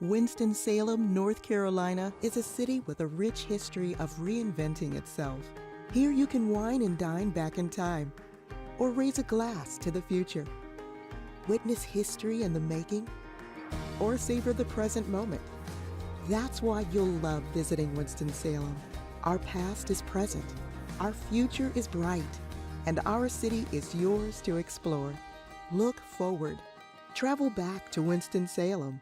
Winston-Salem, North Carolina is a city with a rich history of reinventing itself. Here you can wine and dine back in time, or raise a glass to the future. Witness history in the making, or savor the present moment. That's why you'll love visiting Winston-Salem. Our past is present, our future is bright, and our city is yours to explore. Look forward. Travel back to Winston-Salem.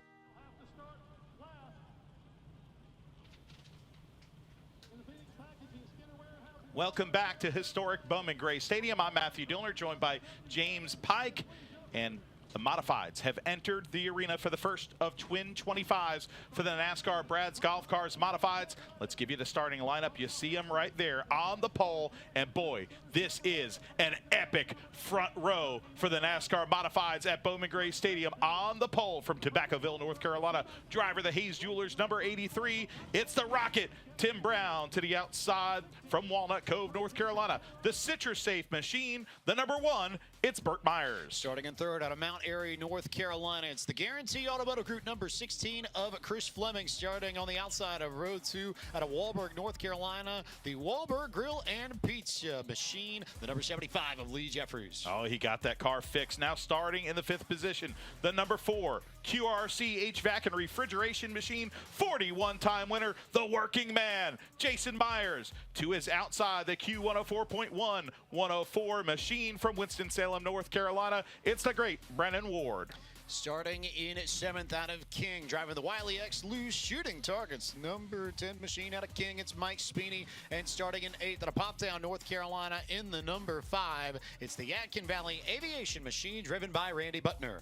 Welcome back to historic Bowman Gray Stadium. I'm Matthew Dillner, joined by James Pike, and the Modifieds have entered the arena for the first of twin 25s for the NASCAR Brad's Golf Cars Modifieds. Let's give you the starting lineup. You see them right there on the pole, and boy, this is an epic front row for the NASCAR Modifieds at Bowman Gray Stadium. On the pole from Tobaccoville, North Carolina, driver the Hayes Jewelers, number 83. It's the Rocket, Tim Brown. To the outside from Walnut Cove, North Carolina, the Citrus Safe Machine, the number 1, it's Burt Myers. Starting in third out of Mount Airy, North Carolina, it's the Guarantee Automotive Group, number 16 of Chris Fleming. Starting on the outside of row 2 out of Walberg, North Carolina, the Wahlberg Grill and Pizza Machine, the number 75 of Lee Jeffries. Oh, he got that car fixed. Now starting in the 5th position, the number 4 QRC HVAC and Refrigeration Machine, 41-time winner, the working man, Jason Myers. To his outside, the Q104.1 104 Machine from Winston-Salem, North Carolina, it's the great Brennan Ward. Starting in 7th out of King, driving the Wiley X Loose Shooting Targets, number 10 Machine out of King, it's Mike Speeney. And starting in 8th out of Poptown, North Carolina, in the number 5, it's the Yadkin Valley Aviation Machine, driven by Randy Butner.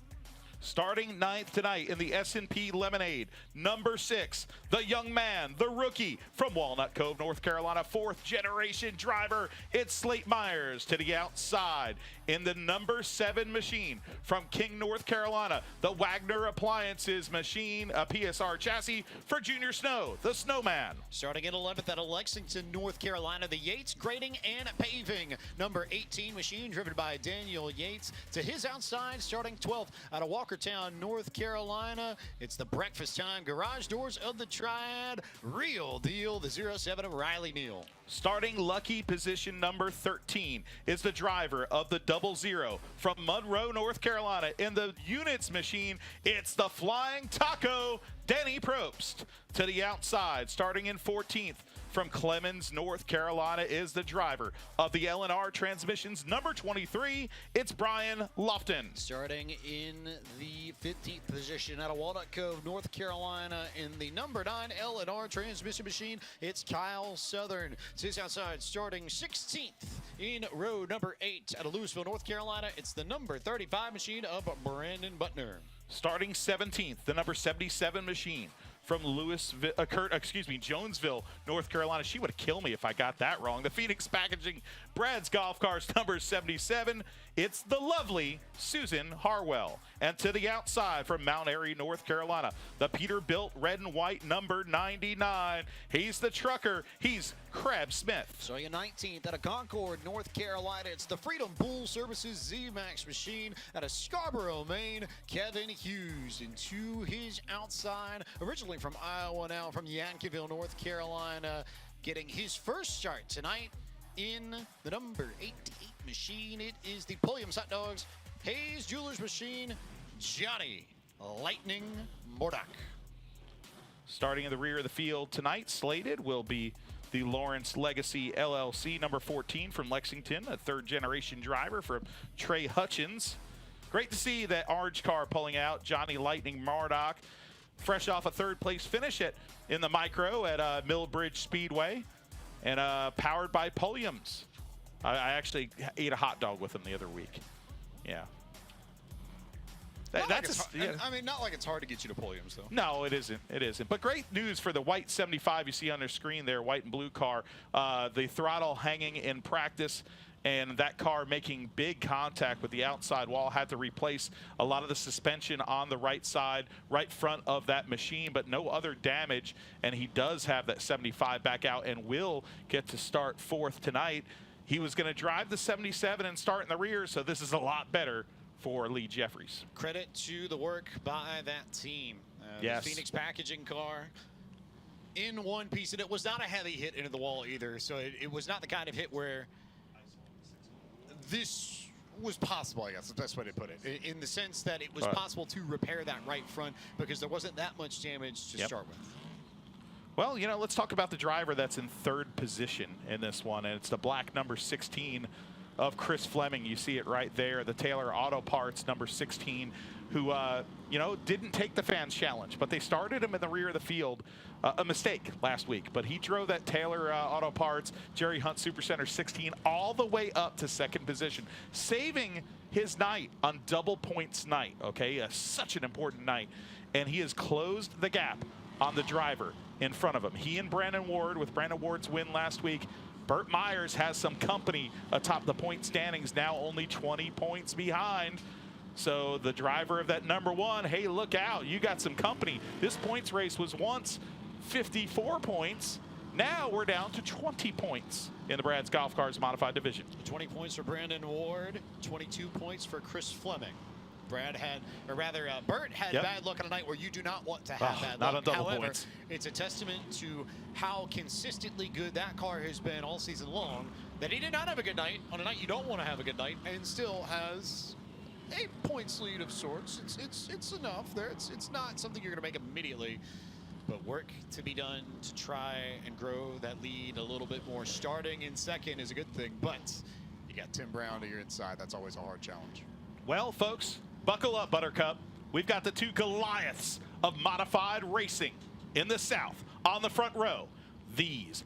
Starting 9th tonight in the S&P Lemonade, number 6, the young man, the rookie from Walnut Cove, North Carolina, 4th generation driver, it's Slate Myers. To the outside in the number 7 Machine from King, North Carolina, the Wagner Appliances Machine, a PSR chassis for Junior Snow, the Snowman. Starting in 11th out of Lexington, North Carolina, the Yates Grading and Paving, number 18 Machine, driven by Daniel Yates. To his outside, starting 12th out of Walkertown, North Carolina, it's the Breakfast Time Garage Doors of the Triad, Real Deal, the 07 of Riley Neal. Starting lucky position number 13 is the driver of the 00 from Monroe, North Carolina. In the Units Machine, it's the Flying Taco, Danny Probst. To the outside, starting in 14th from Clemens, North Carolina, is the driver of the L&R Transmissions, number 23, it's Brian Lofton. Starting in the 15th position out of Walnut Cove, North Carolina, in the number 9 L&R Transmission Machine, it's Kyle Southern. To his outside, starting 16th in row number 8 out of Louisville, North Carolina, it's the number 35 Machine of Brandon Butner. Starting 17th, the number 77 Machine from Jonesville, North Carolina. She would kill me if I got that wrong. The Phoenix Packaging Brad's Golf Cars, number 77. It's the lovely Susan Harwell. And to the outside from Mount Airy, North Carolina, the Peterbilt red and white, number 99. He's the trucker. He's Crab Smith. So in 19th out of Concord, North Carolina, it's the Freedom Pool Services Z-Max Machine out of Scarborough, Maine, Kevin Hughes. And to his outside, originally from Iowa, now from Yankeville, North Carolina, getting his first start tonight in the number 88 Machine. It is the Pulliam's Hot Dogs Hayes Jewelers Machine, Johnny Lightning Mordock. Starting in the rear of the field tonight, slated will be the Lawrence Legacy LLC, number 14 from Lexington, a 3rd-generation driver from Trey Hutchins. Great to see that orange car pulling out, Johnny Lightning Mordock, fresh off a 3rd-place finish in the micro at Millbridge Speedway, and powered by Pulliam's. I actually ate a hot dog with him the other week. Yeah. I mean, not like it's hard to get you to Pulliam's, though. No, it isn't. It isn't. But great news for the white 75 you see on their screen there, white and blue car. The throttle hanging in practice, and that car making big contact with the outside wall. Had to replace a lot of the suspension on the right side, right front of that machine, but no other damage. And he does have that 75 back out and will get to start 4th tonight. He was going to drive the 77 and start in the rear, so this is a lot better for Lee Jeffries. Credit to the work by that team. Yes. The Phoenix packaging car in one piece, and it was not a heavy hit into the wall either, so it was not the kind of hit where this was possible, I guess, the best way to put it, in the sense that it was possible to repair that right front because there wasn't that much damage to start with. Well, you know, let's talk about the driver that's in third position in this one, and it's the black number 16 of Chris Fleming. You see it right there, the Taylor Auto Parts number 16, who, you know, didn't take the fans challenge, but they started him in the rear of the field. A mistake last week, but he drove that Taylor Auto Parts Jerry Hunt Supercenter 16 all the way up to second position, saving his night on double points night, okay? Such an important night. And he has closed the gap on the driver in front of him. He and Brandon Ward, with Brandon Ward's win last week, Burt Myers has some company atop the point standings, now only 20 points behind. So the driver of that number one, hey, look out, you got some company. This points race was once 54 points. Now we're down to 20 points in the Brad's Golf Cars Modified Division. 20 points for Brandon Ward, 22 points for Chris Fleming. Brad had, or rather, Burt had bad luck on a night where you do not want to have bad luck. Not on double However, points. It's a testament to how consistently good that car has been all season long, that he did not have a good night on a night you don't want to have a good night, and still has a points lead of sorts. It's enough there. It's not something you're going to make immediately, but work to be done to try and grow that lead a little bit more. Starting in second is a good thing, but you got Tim Brown to your inside. That's always a hard challenge. Well, folks, buckle up, Buttercup. We've got the two Goliaths of modified racing in the South on the front row. These.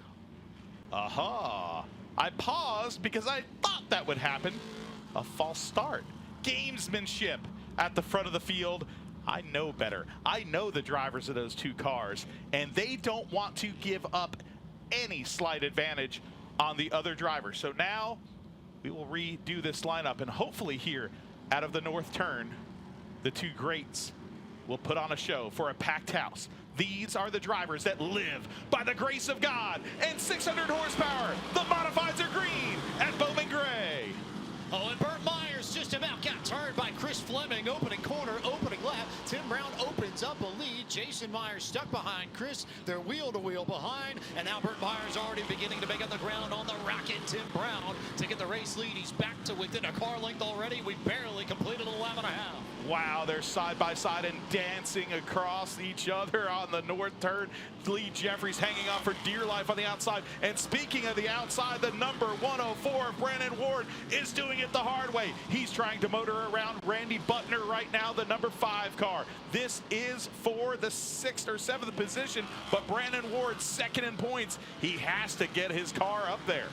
I paused because I thought that would happen. A false start. Gamesmanship at the front of the field. I know better. I know the drivers of those two cars, and they don't want to give up any slight advantage on the other driver. So now we will redo this lineup, and hopefully here out of the north turn, the two greats will put on a show for a packed house. These are the drivers that live by the grace of God and 600 horsepower. The modifieds are green at Bowman Gray. Oh, and Burt Myers just about got turned by Chris Fleming. Opening corner, opening lap. Tim Brown opens up a lead. Jason Myers stuck behind Chris. They're wheel to wheel behind. And now Burt Myers already beginning to make up the ground on the rocket. Tim Brown to get the race lead. He's back to within a car length already. We barely completed a lap and a half. Wow, they're side by side and dancing across each other on the north turn. Lee Jeffries hanging on for dear life on the outside. And speaking of the outside, the number 104 of Brandon Ward is doing it the hard way. He's trying to motor around Randy Butner right now, the number 5 car. This is for the 6th or 7th position, but Brandon Ward second in points. He has to get his car up there.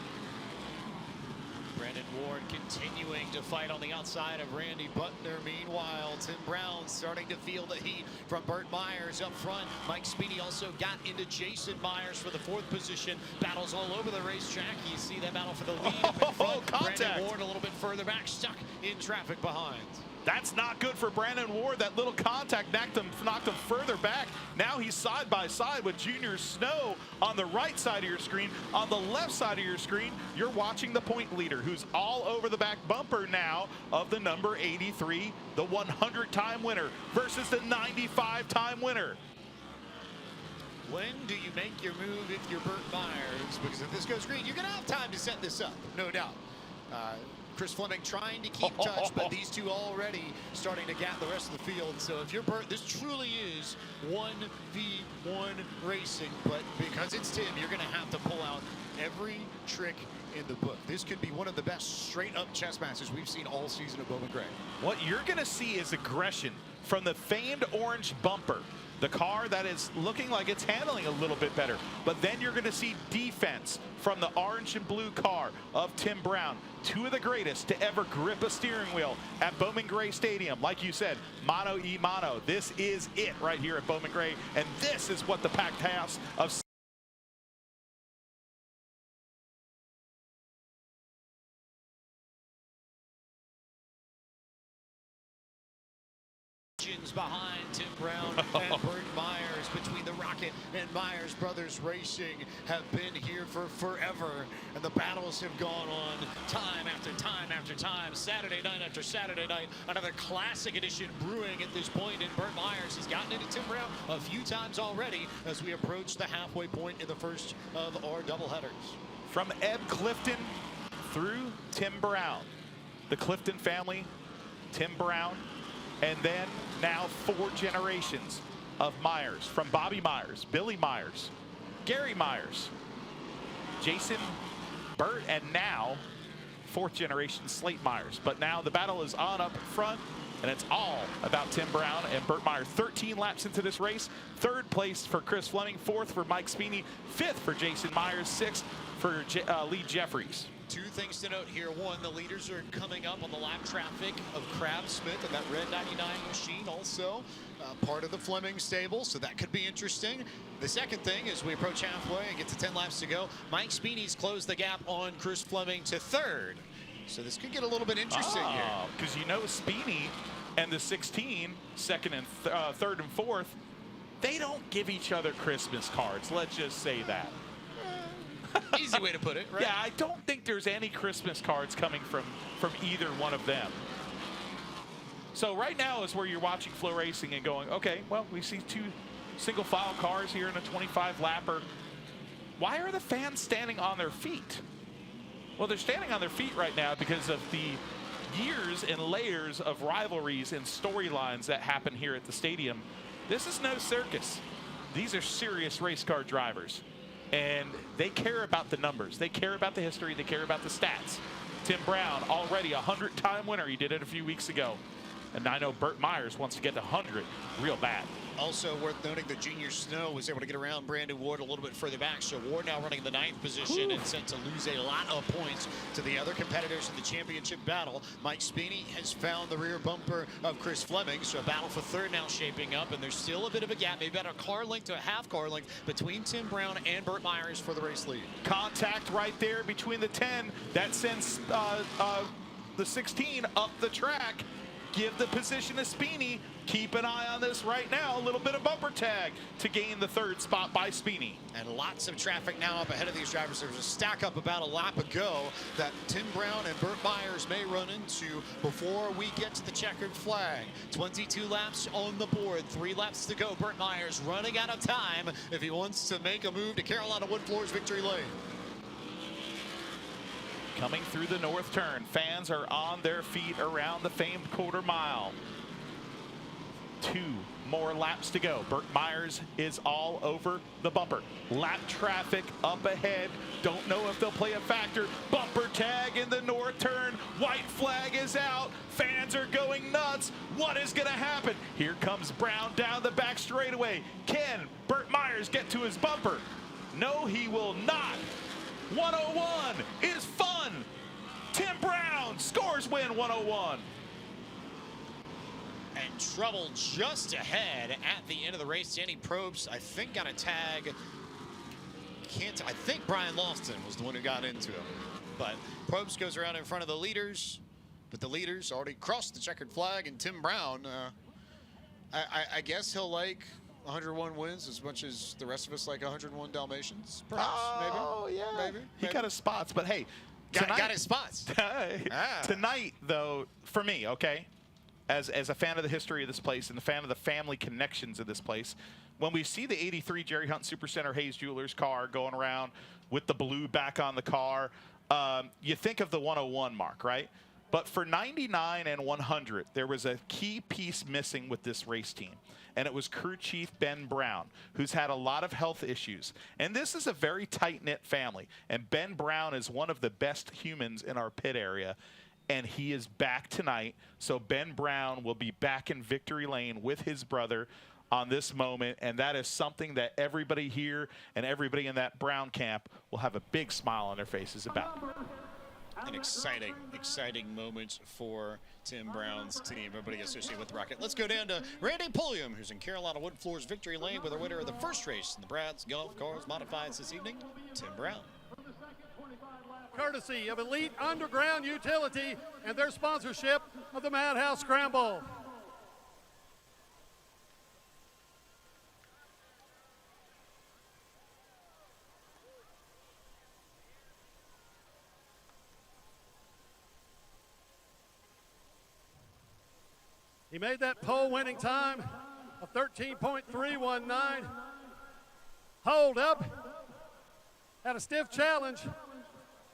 Brandon Ward continuing to fight on the outside of Randy Butner. Meanwhile, Tim Brown starting to feel the heat from Burt Myers up front. Mike Speedy also got into Jason Myers for the 4th position. Battles all over the racetrack. You see that battle for the lead up in front. Contact. Brandon Ward a little bit further back, stuck in traffic behind. That's not good for Brandon Ward. That little contact knocked him further back. Now he's side by side with Junior Snow on the right side of your screen. On the left side of your screen, you're watching the point leader, who's all over the back bumper now of the number 83, the 100-time winner versus the 95-time winner. When do you make your move if you're Burt Myers? Because if this goes green, you're going to have time to set this up, no doubt. Chris Fleming trying to keep touch, but these two already starting to gap the rest of the field. So if you're Burt, this truly is 1v1 racing. But because it's Tim, you're going to have to pull out every trick in the book. This could be one of the best straight-up chess matches we've seen all season of Bowman Gray. What you're going to see is aggression from the famed orange bumper. The car that is looking like it's handling a little bit better. But then you're going to see defense from the orange and blue car of Tim Brown. Two of the greatest to ever grip a steering wheel at Bowman Gray Stadium. Like you said, mano y mano. This is it right here at Bowman Gray. And this is what the packed house of Fleming's behind Tim Brown and Burt Myers. Between the Rocket and Myers Brothers Racing have been here for forever, and the battles have gone on time after time after time, Saturday night after Saturday night. Another classic edition brewing at this point, and Burt Myers has gotten into Tim Brown a few times already as we approach the halfway point in the first of our doubleheaders. From Ed Clifton through Tim Brown, the Clifton family, Tim Brown, and then now 4 generations of Myers, from Bobby Myers, Billy Myers, Gary Myers, Jason, Burt, and now 4th generation Slate Myers. But now the battle is on up front, and it's all about Tim Brown and Burt Myers. 13 laps into this race. 3rd place for Chris Fleming, 4th for Mike Spini, 5th for Jason Myers, 6th for Lee Jeffries. 2 things to note here. 1, the leaders are coming up on the lap traffic of Crab Smith and that red 99 machine, also part of the Fleming stable, so that could be interesting. The second thing, as we approach halfway and get to 10 laps to go, Mike Spini's closed the gap on Chris Fleming to 3rd. So this could get a little bit interesting here. Because you know Spini and the 16, 2nd and 3rd and 4th, they don't give each other Christmas cards. Let's just say that. Easy way to put it, right? Yeah, I don't think there's any Christmas cards coming from either one of them. So right now is where you're watching Flow Racing and going, okay, well, we see 2 single file cars here in a 25 lapper. Why are the fans standing on their feet? Well, they're standing on their feet right now because of the years and layers of rivalries and storylines that happen here at the stadium. This is no circus. These are serious race car drivers. And they care about the numbers. They care about the history. They care about the stats. Tim Brown, already a 100-time winner. He did it a few weeks ago. And I know Burt Myers wants to get to 100 real bad. Also worth noting that Junior Snow was able to get around Brandon Ward a little bit further back. So Ward now running in the 9th position and set to lose a lot of points to the other competitors in the championship battle. Mike Spini has found the rear bumper of Chris Fleming. So a battle for 3rd now shaping up. And there's still a bit of a gap, maybe about a car length to a half car length between Tim Brown and Burt Myers for the race lead. Contact right there between the 10. That sends the 16 up the track. Give the position to Spini. Keep an eye on this right now. A little bit of bumper tag to gain the 3rd spot by Spini. And lots of traffic now up ahead of these drivers. There was a stack up about a lap ago that Tim Brown and Burt Myers may run into before we get to the checkered flag. 22 laps on the board, 3 laps to go. Burt Myers running out of time if he wants to make a move to Carolina Wood Floors victory lane. Coming through the north turn, fans are on their feet around the famed quarter mile. 2 more laps to go. Burt Myers is all over the bumper. Lap traffic up ahead. Don't know if they'll play a factor. Bumper tag in the north turn. White flag is out. Fans are going nuts. What is going to happen? Here comes Brown down the back straightaway. Can Burt Myers get to his bumper? No, he will not. 101 is fun. Tim Brown scores win 101. And trouble just ahead at the end of the race. Danny Probst, I think, got a tag. I think Brian Lofton was the one who got into him. But Probst goes around in front of the leaders. But the leaders already crossed the checkered flag. And Tim Brown, I guess he'll like 101 wins as much as the rest of us like 101 Dalmatians, perhaps. Oh, maybe. yeah. Maybe. He got his spots, but hey. Got his spots. Tonight, though, for me, okay, as a fan of the history of this place and the fan of the family connections of this place, when we see the 83 Jerry Hunt Supercenter Hayes Jewelers car going around with the blue back on the car, you think of the 101 mark, right? But for 99 and 100, there was a key piece missing with this race team. And it was crew chief Ben Brown, who's had a lot of health issues. And this is a very tight-knit family. And Ben Brown is one of the best humans in our pit area. And he is back tonight. So Ben Brown will be back in victory lane with his brother on this moment. And that is something that everybody here and everybody in that Brown camp will have a big smile on their faces about. An exciting moment for Tim Brown's team. Everybody associated with the Rocket. Let's go down to Randy Pulliam, who's in Carolina Wood Floors victory lane with the winner of the first race in the Brad's Golf Cars Modifieds this evening, Tim Brown. Courtesy of Elite Underground Utility and their sponsorship of the Madhouse Scramble. He made that pole winning time of 13.319. Hold up. Had a stiff challenge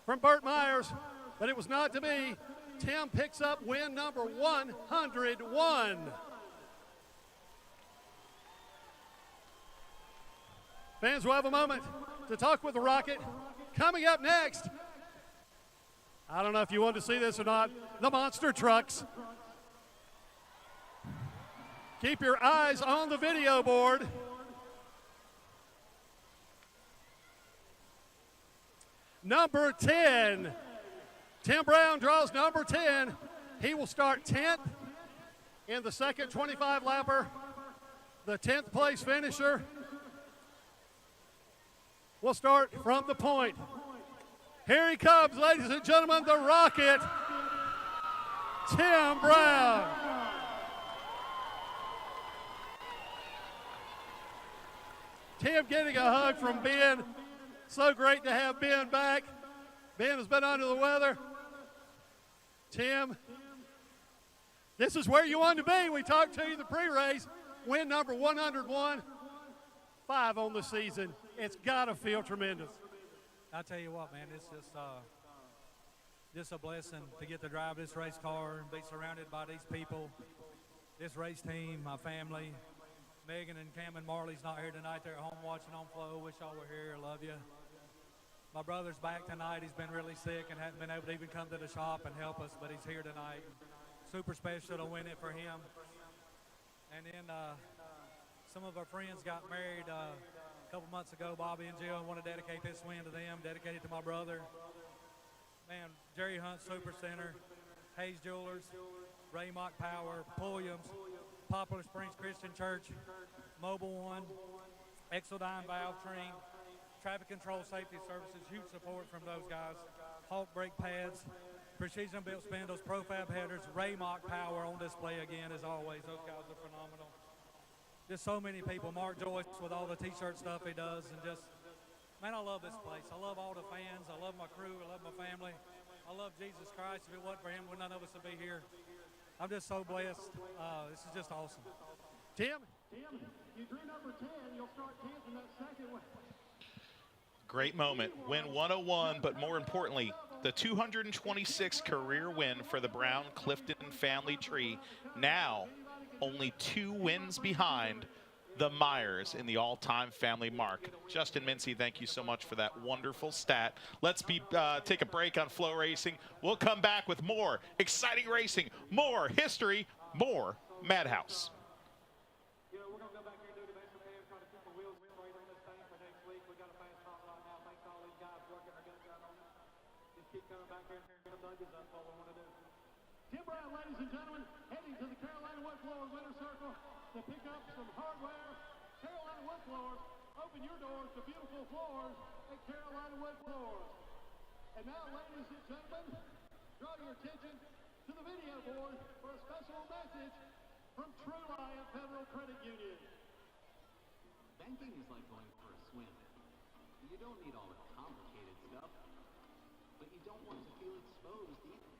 from Burt Myers, but it was not to be. Tim picks up win number 101. Fans will have a moment to talk with the Rocket. Coming up next, I don't know if you wanted to see this or not, the monster trucks. Keep your eyes on the video board. Number 10. Tim Brown draws number 10. He will start 10th in the second 25-lapper. The 10th place finisher will start from the point. Here he comes, ladies and gentlemen, the Rocket, Tim Brown. Tim getting a hug from Ben. So great to have Ben back. Ben has been under the weather. Tim, this is where you want to be. We talked to you the pre-race. Win number 101. 5 on the season. It's got to feel tremendous. I'll tell you what, man, it's just a blessing to get to drive this race car and be surrounded by these people, this race team, my family. Megan and Cam and Marley's not here tonight. They're at home watching on Flow. Wish y'all were here. Love you. My brother's back tonight. He's been really sick and hadn't been able to even come to the shop and help us, but he's here tonight. Super special to win it for him. And then some of our friends got married a couple months ago, Bobby and Jill. I want to dedicate this win to them, dedicate it to my brother. Man, Jerry Hunt Super Center, Hayes Jewelers, Ray Mock Power, Pulliams, Poplar Springs Christian Church, Mobile One, Exodyne Valve Train, Traffic Control Safety Services, huge support from those guys. Hawk Brake Pads, Precision Built Spindles, Profab Headers, Ray Mock Power on display again as always. Those guys are phenomenal. Just so many people. Mark Joyce with all the t-shirt stuff he does, and just, man, I love this place. I love all the fans. I love my crew. I love my family. I love Jesus Christ. If it wasn't for him, none of us would be here. I'm just so blessed. This is just awesome. Tim, you drew number 10. You'll start 10th in that second one. Great moment. Win 101, but more importantly, the 226th career win for the Brown Clifton family tree. Now only 2 wins behind the Myers in the all-time family mark. Justin Mincy, thank you so much for that wonderful stat. Let's take a break on Flow Racing. We'll come back with more exciting racing, more history, more Madhouse. You know, we're going to go back here and do the best we can, try to keep the wheels straight on this thing for next week. We got a fast car right now. Thanks to all these guys working their guns out on it. Just keep coming back here and get them nudges. That's all we want to do. Tim Brown, ladies and gentlemen, heading to the Carolina Wood Floors Winter Circle to pick up some hardware. Carolina Wood Floors, open your doors to beautiful floors at Carolina Wood Floors. And now, ladies and gentlemen, draw your attention to the video board for a special message from True Lion Federal Credit Union. Banking is like going for a swim. You don't need all the complicated stuff, but you don't want to feel exposed either.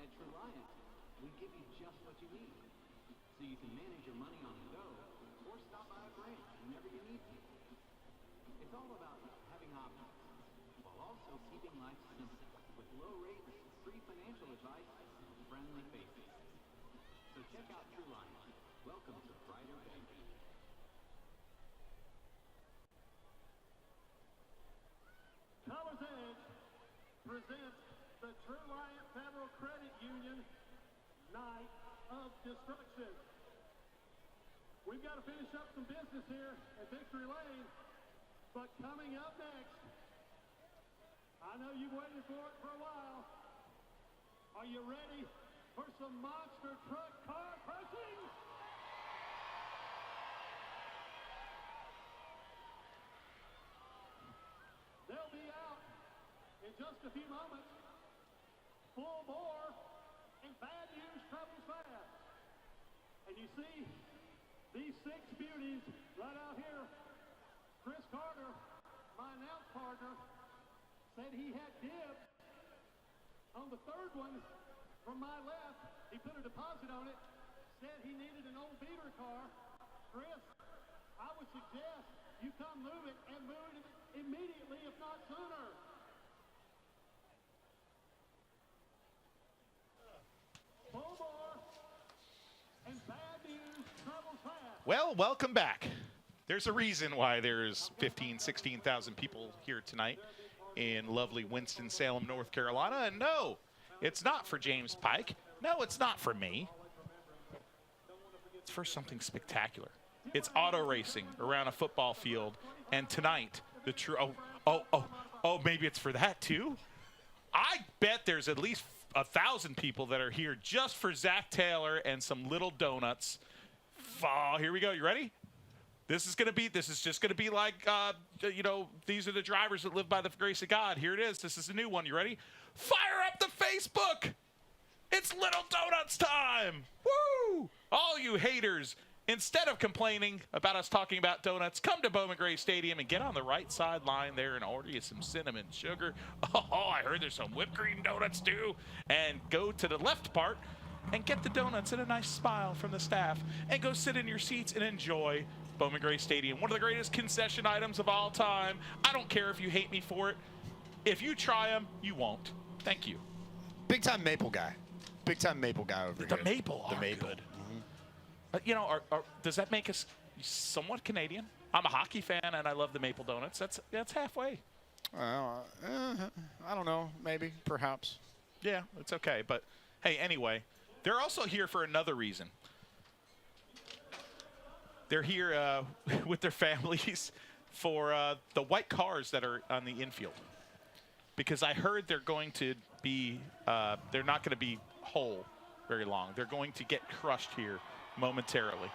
At Treliant, we give you just what you need, so you can manage your money on the go or stop by a branch whenever you need to. It's all about having options, while also keeping life simple with low rates, free financial advice, and friendly faces. So check out Treliant. Welcome to Brighter Banking. Colors Edge presents the True Lion Federal Credit Union Night of Destruction. We've got to finish up some business here at Victory Lane, but coming up next, I know you've waited for it for a while. Are you ready for some monster truck car racing? They'll be out in just a few moments. Full bore, and bad news travels fast. And you see these 6 beauties right out here. Chris Carter, my announce partner, said he had dibs on the 3rd one from my left. He put a deposit on it. said he needed an old beater car. Chris, I would suggest you come move it and move it immediately, if not sooner. Bowman and Bad News travel fast. Well, welcome back. There's a reason why there's 15, 16,000 people here tonight in lovely Winston-Salem, North Carolina. And no, it's not for James Pike. No, it's not for me. It's for something spectacular. It's auto racing around a football field. And tonight, the true, maybe it's for that too? I bet there's at least 1,000 people that are here just for Zach Taylor and some little donuts. Oh, here we go. You ready? This is just going to be like, these are the drivers that live by the grace of God. Here it is. This is a new one. You ready? Fire up the Facebook. It's Little Donuts time. Woo! All you haters, instead of complaining about us talking about donuts, come to Bowman Gray Stadium and get on the right side line there and order you some cinnamon sugar. Oh, I heard there's some whipped cream donuts too. And go to the left part and get the donuts and a nice smile from the staff and go sit in your seats and enjoy Bowman Gray Stadium, one of the greatest concession items of all time. I don't care if you hate me for it. If you try them, you won't. Thank you. Big time maple guy. Big time maple guy over here. The maple. The maple. Good. Does that make us somewhat Canadian? I'm a hockey fan and I love the maple donuts. That's halfway. I don't know. Maybe. Perhaps. Yeah, it's okay. But hey, anyway, they're also here for another reason. They're here with their families for the white cars that are on the infield. Because I heard they're going to be, they're not going to be whole very long. They're going to get crushed here momentarily.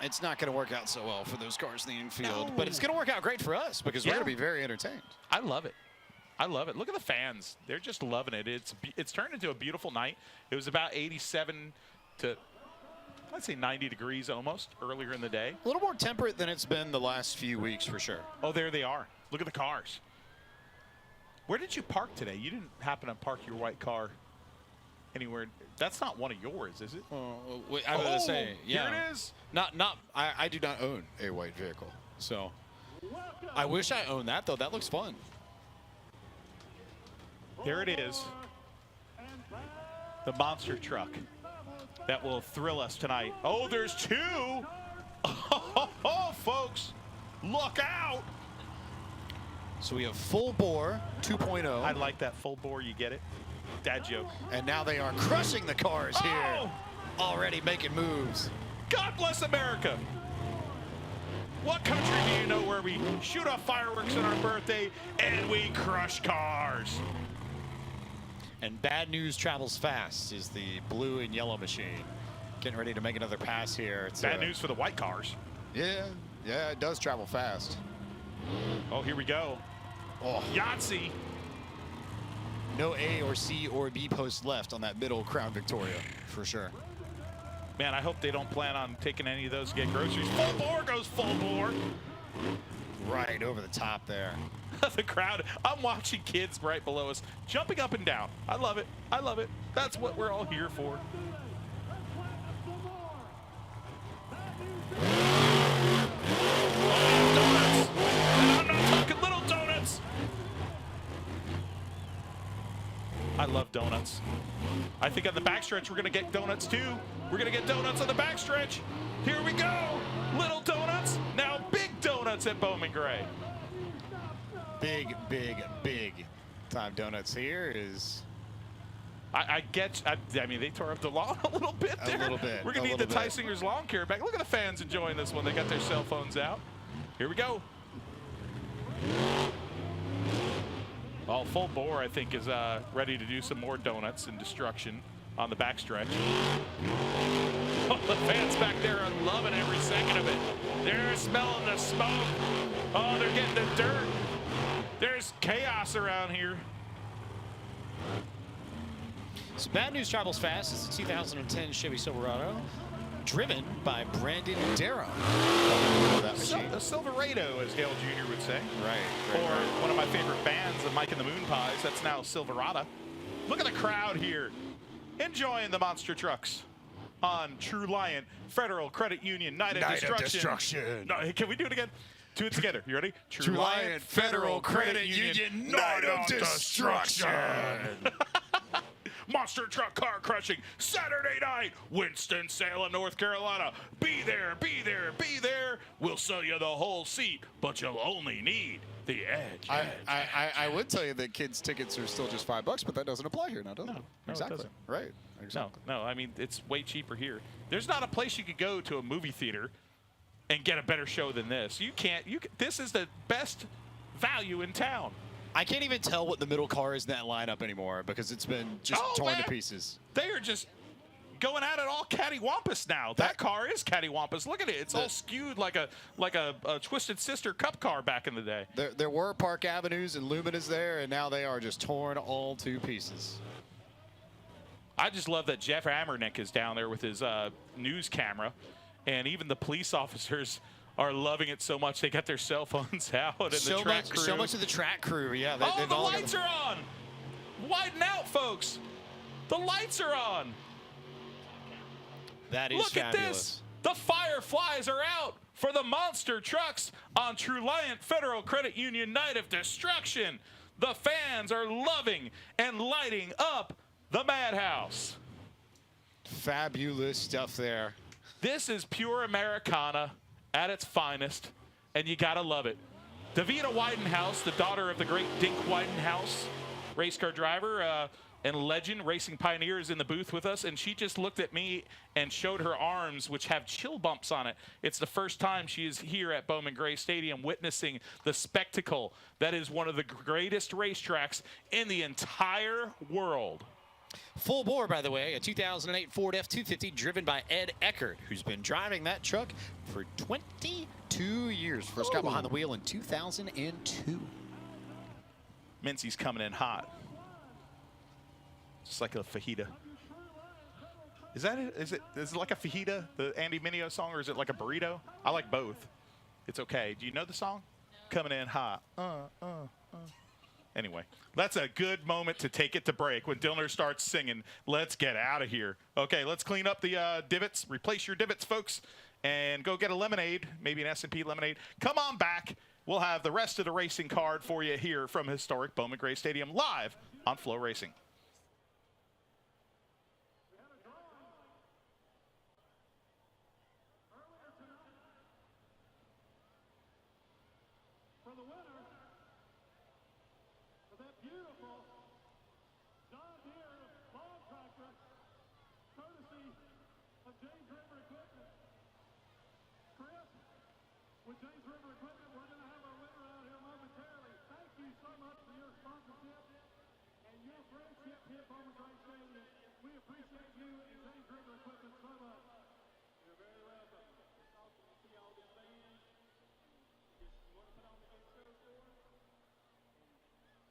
It's not going to work out so well for those cars in the infield, but it's going to work out great for us because we're going to be very entertained. I love it. I love it. Look at the fans. They're just loving it. It's turned into a beautiful night. It was about 87 to, I'd say 90 degrees almost earlier in the day. A little more temperate than it's been the last few weeks for sure. Oh, there they are. Look at the cars. Where did you park today? You didn't happen to park your white car anywhere. That's not one of yours, is it? I was going to say, yeah. Here it is. I do not own a white vehicle, so I wish I owned that though. That looks fun. There it is. The monster truck that will thrill us tonight. Oh, there's two. Oh, folks, look out. So we have full bore 2.0. I like that full bore. You get it? Dad joke. And now they are crushing the cars here. Already making moves. God bless America. What country do you know where we shoot off fireworks on our birthday and we crush cars? And Bad News Travels Fast is the blue and yellow machine. Getting ready to make another pass here. It's bad news for the white cars. Yeah, it does travel fast. Oh, here we go. Oh. Yahtzee. No A or C or B post left on that middle Crown Victoria, for sure. Man, I hope they don't plan on taking any of those to get groceries. Full bore goes full bore. Right over the top there. The crowd, I'm watching kids right below us jumping up and down. I love it. I love it. That's what we're all here for. Donuts. And I'm not talking little donuts. I love donuts. I think on the backstretch we're going to get donuts too. We're going to get donuts on the backstretch. Here we go. Little donuts. Now big donuts at Bowman Gray. Big time donuts here is. I mean, they tore up the lawn a little bit there. A little bit. We're going to need the Ty Singer's lawn care back. Look at the fans enjoying this one. They got their cell phones out. Here we go. Well, full bore, I think, is ready to do some more donuts and destruction on the backstretch. Oh, the fans back there are loving every second of it. They're smelling the smoke. Oh, they're getting the dirt. There's chaos around here. So Bad News Travels Fast is a 2010 Chevy Silverado, driven by Brandon Darrow. The Silverado, as Dale Jr. would say. Right. Or one of my favorite bands, the Mike and the Moon Pies. That's now Silverado. Look at the crowd here, enjoying the monster trucks. on True Lion Federal Credit Union Night of Destruction. No, can we do it again? Do it together. You ready? True Lion Federal Credit Union Night of Destruction. Monster truck car crushing Saturday night, Winston-Salem, North Carolina. Be there, be there, be there. We'll sell you the whole seat, but you'll only need the edge. I would tell you that kids' tickets are still just $5, but that doesn't apply here now, does it? No, exactly. it doesn't. Right. Exactly. No, I mean, it's way cheaper here. There's not a place you could go to a movie theater and get a better show than this. You can't. This is the best value in town. I can't even tell what the middle car is in that lineup anymore because it's been just torn to pieces. They are just going at it all cattywampus now. That car is cattywampus. Look at it. It's all skewed like a Twisted Sister Cup car back in the day. There were Park Avenues and Luminas there, and now they are just torn all to pieces. I just love that Jeff Ammernick is down there with his news camera, and even the police officers are loving it so much they got their cell phones out and the track crew. So much of the track crew, yeah. The lights are on. Widen out, folks. The lights are on. That is Look fabulous. at this. The fireflies are out for the monster trucks on True Lion Federal Credit Union Night of Destruction. The fans are loving and lighting up the Madhouse. Fabulous stuff there. This is pure Americana at its finest, and you gotta love it. Davina Widenhouse, the daughter of the great Dink Widenhouse, race car driver and legend, racing pioneer, is in the booth with us, and she just looked at me and showed her arms, which have chill bumps on it. It's the first time she is here at Bowman Gray Stadium witnessing the spectacle that is one of the greatest racetracks in the entire world. Full bore, by the way, a 2008 Ford F-250 driven by Ed Eckert, who's been driving that truck for 22 years. First got behind the wheel in 2002. Mincy's coming in hot. Just like a fajita. Is that it? Is it like a fajita, the Andy Mineo song, or is it like a burrito? I like both. It's okay. Do you know the song? Coming in hot. Anyway, that's a good moment to take it to break when Dillner starts singing, "Let's get out of here." Okay, let's clean up the divots, replace your divots, folks, and go get a lemonade, maybe an S&P lemonade. Come on back. We'll have the rest of the racing card for you here from historic Bowman Gray Stadium live on Flow Racing. For the winner of that beautiful John Deere lawn tractor, courtesy of James River Equipment. Chris, with James River Equipment, we're going to have our winner out here momentarily. Thank you so much for your sponsorship and your friendship here at Bowman Gray Stadium. We appreciate you and James River Equipment so much. You're very welcome. It's awesome to see all these fans. Just want to put on the good show for us.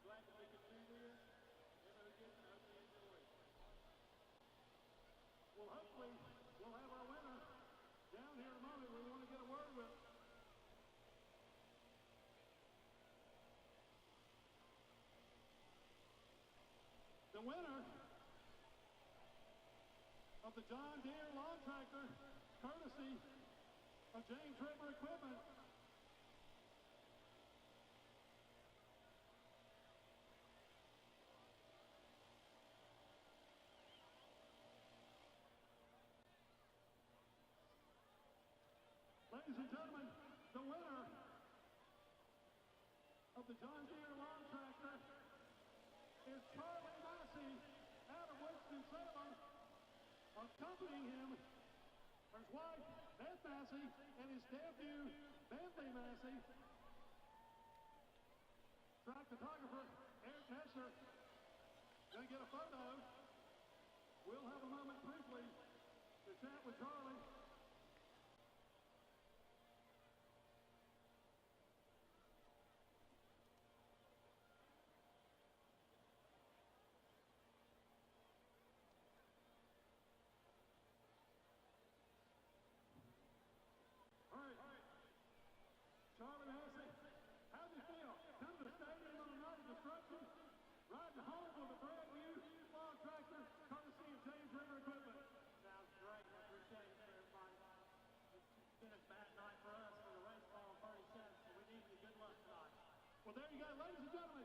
Glad that we could do this. Everybody gets and hope you enjoy it. Well, hopefully we'll have our winner down here in a moment. We want to get a word with. The winner of the John Deere lawn tractor, courtesy of James River Equipment. Ladies and gentlemen, the winner of the John Deere lawn tractor is Charlie Massey out of Winston-Salem. Accompanying him are his wife, Beth Massey, and his nephew, Bentley Massey. Track photographer, Eric Hesser, going to get a photo. We'll have a moment briefly to chat with Charlie. Charlie Massey, how do you feel? Come to the stadium on a night of destruction, riding home with a brand new lawn tractor, courtesy of James River Equipment. Sounds great. Well, there you go, ladies and gentlemen.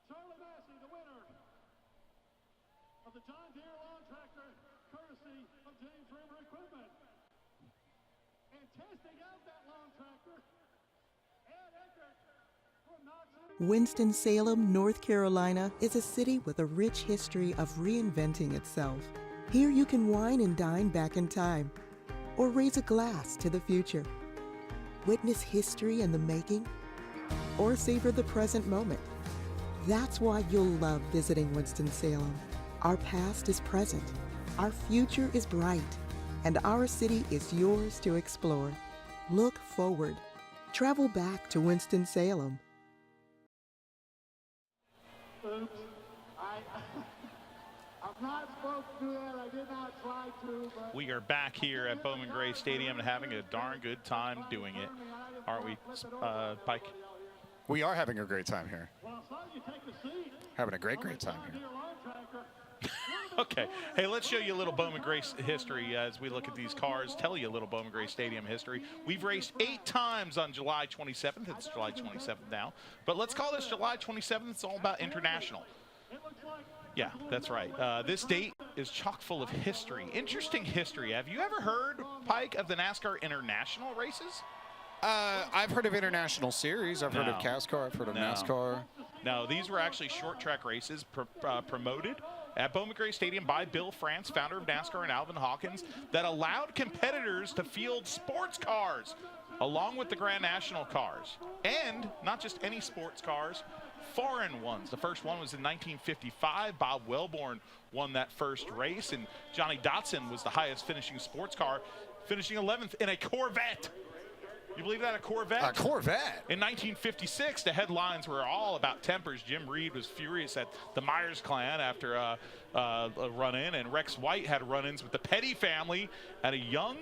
Charlie Massey, the winner of the John Deere lawn tractor, courtesy of James River Equipment. And testing out that lawn tractor, Ed Eckert from Knoxville. Winston-Salem, North Carolina is a city with a rich history of reinventing itself. Here you can wine and dine back in time, or raise a glass to the future. Witness history in the making, or savor the present moment. That's why you'll love visiting Winston-Salem. Our past is present, our future is bright, and our city is yours to explore. Look forward. Travel back to Winston-Salem. Oops. I'm not supposed to do that. I did not try to. But We are back here at Bowman Gray Stadium and having a darn good time doing it. Aren't we, Pike? We are having a great time here. well, I saw you take a seat. Having a great time John here. Deere lawn tractor. Okay. Hey, let's show you a little Bowman Gray history as we look at these cars, tell you a little Bowman Gray Stadium history. We've raced 8 times on July 27th. It's July 27th now. But let's call this July 27th. It's all about international. Yeah, that's right. This date is chock full of history. Interesting history. Have you ever heard, Pike, of the NASCAR International races? I've heard of International Series. I've heard of CASCAR. I've heard of NASCAR. No, these were actually short track races promoted at Bowman Gray Stadium by Bill France, founder of NASCAR, and Alvin Hawkins, that allowed competitors to field sports cars along with the Grand National cars. And not just any sports cars, foreign ones. The first one was in 1955. Bob Wellborn won that first race, and Johnny Dotson was the highest finishing sports car, finishing 11th in a Corvette. You believe that, a Corvette? A Corvette? In 1956, the headlines were all about tempers. Jim Reed was furious at the Myers clan after a run-in, and Rex White had run-ins with the Petty family at a young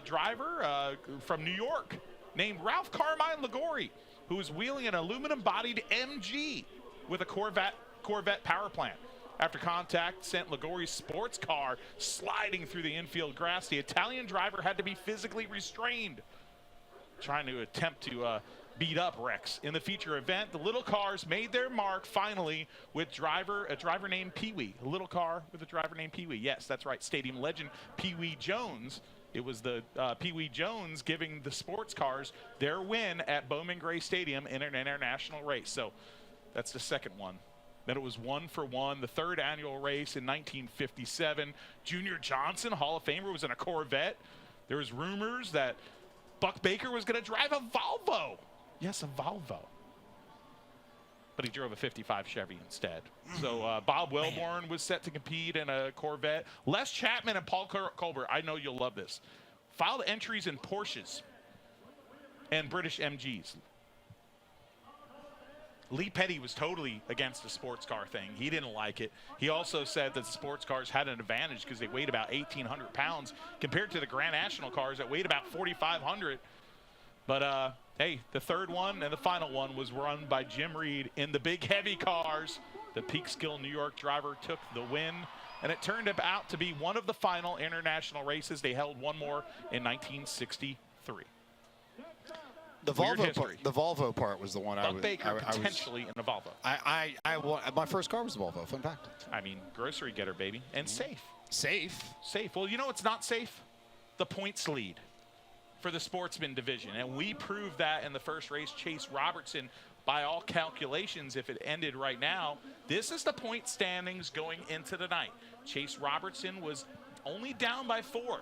driver from New York named Ralph Carmine Ligori, who was wheeling an aluminum-bodied MG with a Corvette power plant. After contact sent Ligori's sports car sliding through the infield grass, the Italian driver had to be physically restrained, trying to attempt to beat up Rex. In the feature event, the little cars made their mark finally with a driver named Pee-wee. A little car with a driver named Pee-wee. Yes, that's right. Stadium legend Pee-wee Jones. It was the Pee-wee Jones giving the sports cars their win at Bowman Gray Stadium in an international race. So that's the second one. Then it was 1 for 1, the third annual race in 1957. Junior Johnson, Hall of Famer, was in a Corvette. There was rumors that Buck Baker was going to drive a Volvo. Yes, a Volvo. But he drove a 55 Chevy instead. So Bob Wellborn was set to compete in a Corvette. Les Chapman and Paul Colbert, I know you'll love this, filed entries in Porsches and British MGs. Lee Petty was totally against the sports car thing. He didn't like it. He also said that the sports cars had an advantage because they weighed about 1,800 pounds compared to the Grand National cars that weighed about 4,500. But, hey, the third one and the final one was run by Jim Reed in the big heavy cars. The Peekskill, New York driver took the win, and it turned out to be one of the final international races. They held one more in 1963. The Volvo part was the one Buck Baker potentially in a Volvo. My first car was a Volvo. Fun fact. I mean, grocery getter, baby, and safe. Safe. Well, you know what's not safe? The points lead for the sportsman division, and we proved that in the first race. Chase Robertson, by all calculations, if it ended right now, this is the point standings going into the night. Chase Robertson was only down by 4.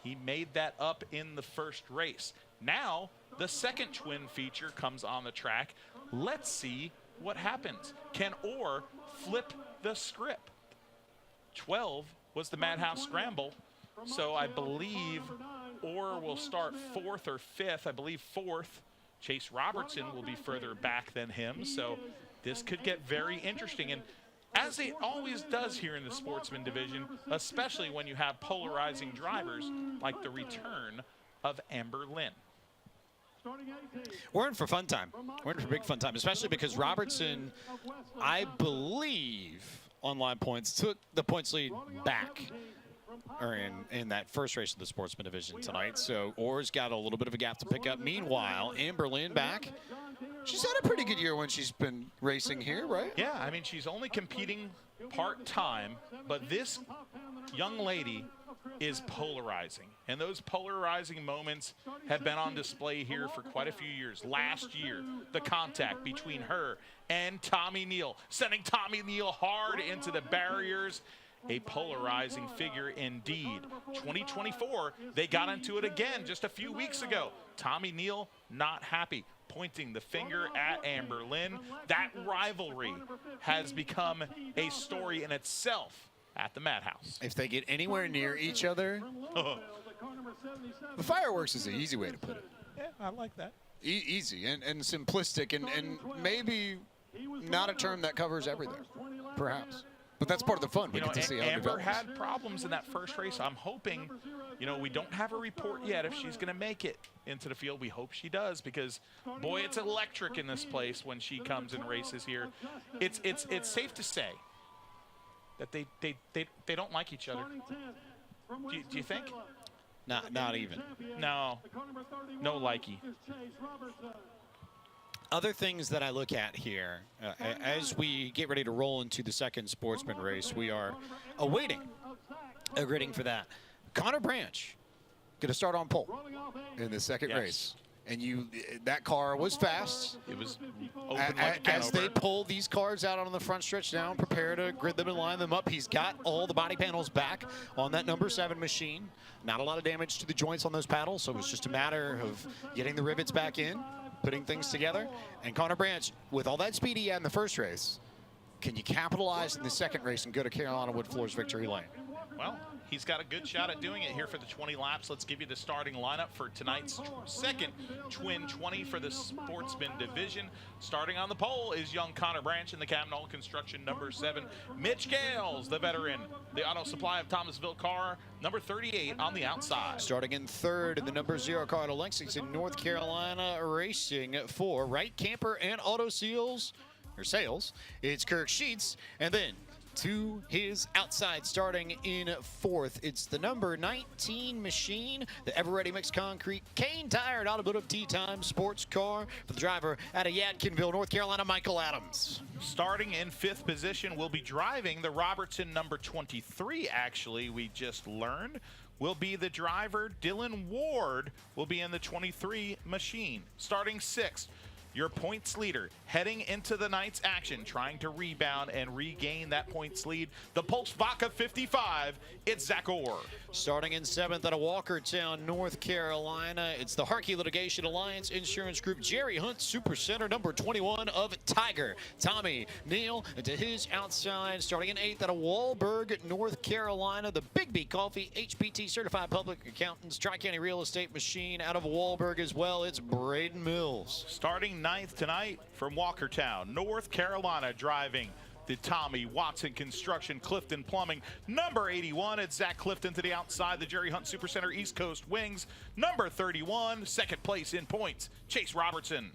He made that up in the first race. Now, the second twin feature comes on the track. Let's see what happens. Can Orr flip the script? 12 was the Madhouse Scramble, so I believe Orr will start 4th or 5th. I believe 4th. Chase Robertson will be further back than him, so this could get very interesting. And as it always does here in the sportsman division, especially when you have polarizing drivers like the return of Amber Lynn. We're in for fun time. We're in for big fun time, especially because Robertson, I believe, on line points, took the points lead back or in that first race of the sportsman division tonight. So Orr's got a little bit of a gap to pick up. Meanwhile, Amber Lynn back She's had a pretty good year when she's been racing here, right? Yeah, I mean, she's only competing part-time, but this young lady is polarizing. And those polarizing moments have been on display here for quite a few years. Last year, the contact between her and Tommy Neal, sending Tommy Neal hard into the barriers. A polarizing figure indeed. 2024, they got into it again just a few weeks ago. Tommy Neal not happy, pointing the finger at Amber Lynn. That rivalry has become a story in itself at the Madhouse. If they get anywhere near each other, the fireworks is the easy way to put it. Yeah, I like that. Easy and simplistic and maybe not a term that covers everything, perhaps. But that's part of the fun. We get to see how it Amber develops. had problems in that first race. I'm hoping, we don't have a report yet if she's going to make it into the field. We hope she does because, boy, it's electric in this place when she comes and races here. It's safe to say that they don't like each other. Do you think? Not even. No likey. Other things that I look at here, as we get ready to roll into the second sportsman race, we are awaiting a grading for that. Connor Branch going to start on pole in the second race. And that car was fast. It was open like a can as they pull these cars out on the front stretch now, prepare to grid them and line them up. He's got all the body panels back on that number 7 machine. Not a lot of damage to the joints on those paddles, so it's just a matter of getting the rivets back in, putting things together. And Connor Branch, with all that speed he had in the first race, can you capitalize in the second race and go to Carolina Wood Floors victory lane? Well, he's got a good shot at doing it here for the 20 laps. Let's give you the starting lineup for tonight's second Twin 20 for the Sportsman Division. Starting on the pole is young Connor Branch in the Cabanol Construction number 7. Mitch Gales, the veteran, the Auto Supply of Thomasville car, number 38 on the outside. Starting in third in the number 0 car to Lexington, North Carolina, racing for Wright Camper and Auto Sales, it's Kirk Sheets. And then to his outside, starting in fourth, it's the number 19 machine, the Ever-Ready Mixed Concrete Kane Tire Automotive Tea Time sports car for the driver out of Yadkinville, North Carolina, Michael Adams. Starting in 5th position, will be driving the Robertson number 23, actually, we just learned, will be the driver. Dylan Ward will be in the 23 machine. Starting 6th, your points leader heading into the night's action, trying to rebound and regain that points lead. The Pulse Vodka 55, it's Zach Orr. Starting in 7th out of Walkertown, North Carolina, it's the Harkey Litigation Alliance Insurance Group Jerry Hunt Supercenter, number 21 of Tiger, Tommy Neal. And to his outside, starting in 8th out of Wahlberg, North Carolina, the Big B Coffee HPT Certified Public Accountants Tri-County Real Estate Machine out of Wahlberg as well, it's Braden Mills. Starting 9th tonight from Walkertown, North Carolina, driving the Tommy Watson Construction Clifton Plumbing, number 81, it's Zach Clifton. To the outside, the Jerry Hunt Supercenter East Coast Wings, number 31, second place in points, Chase Robertson.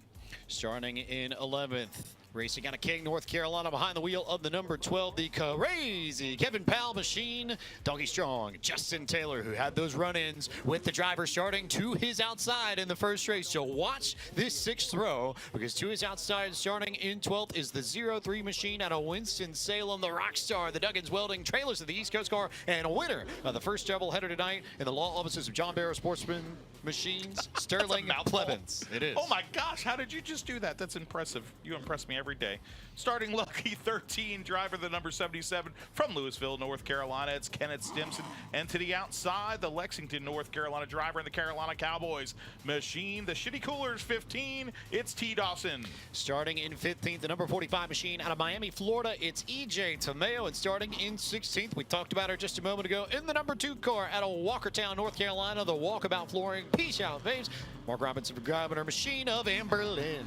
Starting in 11th, racing out of King, North Carolina, behind the wheel of the number 12, the crazy Kevin Powell machine, Doggy Strong, Justin Taylor, who had those run-ins with the driver starting to his outside in the first race. So watch this 6th row, because to his outside, starting in 12th, is the 03 machine out of Winston-Salem, the Rockstar, the Duggins Welding Trailers of the East Coast car, and winner of the first doubleheader tonight in the law offices of John Barrow Sportsman Machines, Sterling Plevens. It is. Oh my gosh, how did you just do that? That's impressive. You impress me every day. Starting lucky 13, driver the number 77 from Louisville, North Carolina, it's Kenneth Stimson. And to the outside, the Lexington, North Carolina driver in the Carolina Cowboys machine, the Shitty Coolers 15, it's T. Dawson. Starting in 15th, the number 45 machine out of Miami, Florida, it's EJ Tomeo. And starting in 16th, we talked about her just a moment ago, in the number 2 car out of Walkertown, North Carolina, the Walkabout Flooring, Peace Out Babes, Mark Robinson for driving her machine of Amber Lynn.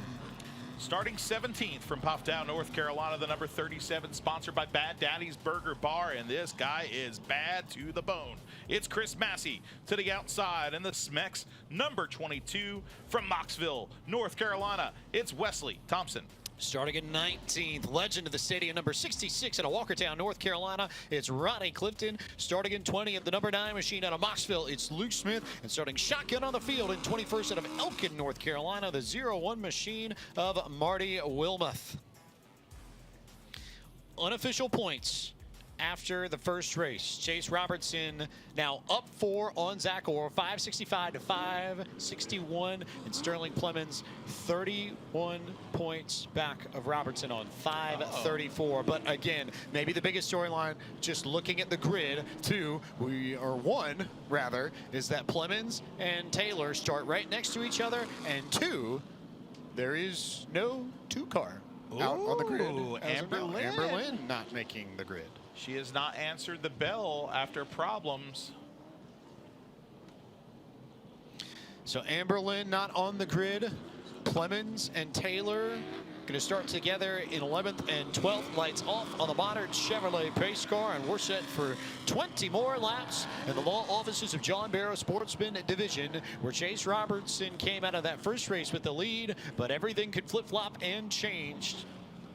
Starting 17th from Puffdown, North Carolina, the number 37, sponsored by Bad Daddy's Burger Bar, and this guy is bad to the bone. It's Chris Massey to the outside, and the Smex, number 22 from Moxville, North Carolina, it's Wesley Thompson. Starting in 19th, legend of the stadium, number 66 out of Walkertown, North Carolina, it's Ronnie Clifton. Starting in 20th, the number 9 machine out of Moxville, it's Luke Smith. And starting shotgun on the field in 21st out of Elkin, North Carolina, the 0-1 machine of Marty Wilmoth. Unofficial points after the first race. Chase Robertson now up 4 on Zach Orr, 565 to 561, and Sterling Clemens 31 points back of Robertson on 534. But again, maybe the biggest storyline, just looking at the grid, one rather, is that Clemens and Taylor start right next to each other, and 2, there is no 2-car out on the grid. Amber Lynn not making the grid. She has not answered the bell after problems. So Amber Lynn not on the grid. Clemens and Taylor going to start together in 11th and 12th. Lights off on the modern Chevrolet pace car, and we're set for 20 more laps in the law offices of John Barrow Sportsman Division, where Chase Robertson came out of that first race with the lead, but everything could flip-flop and changed.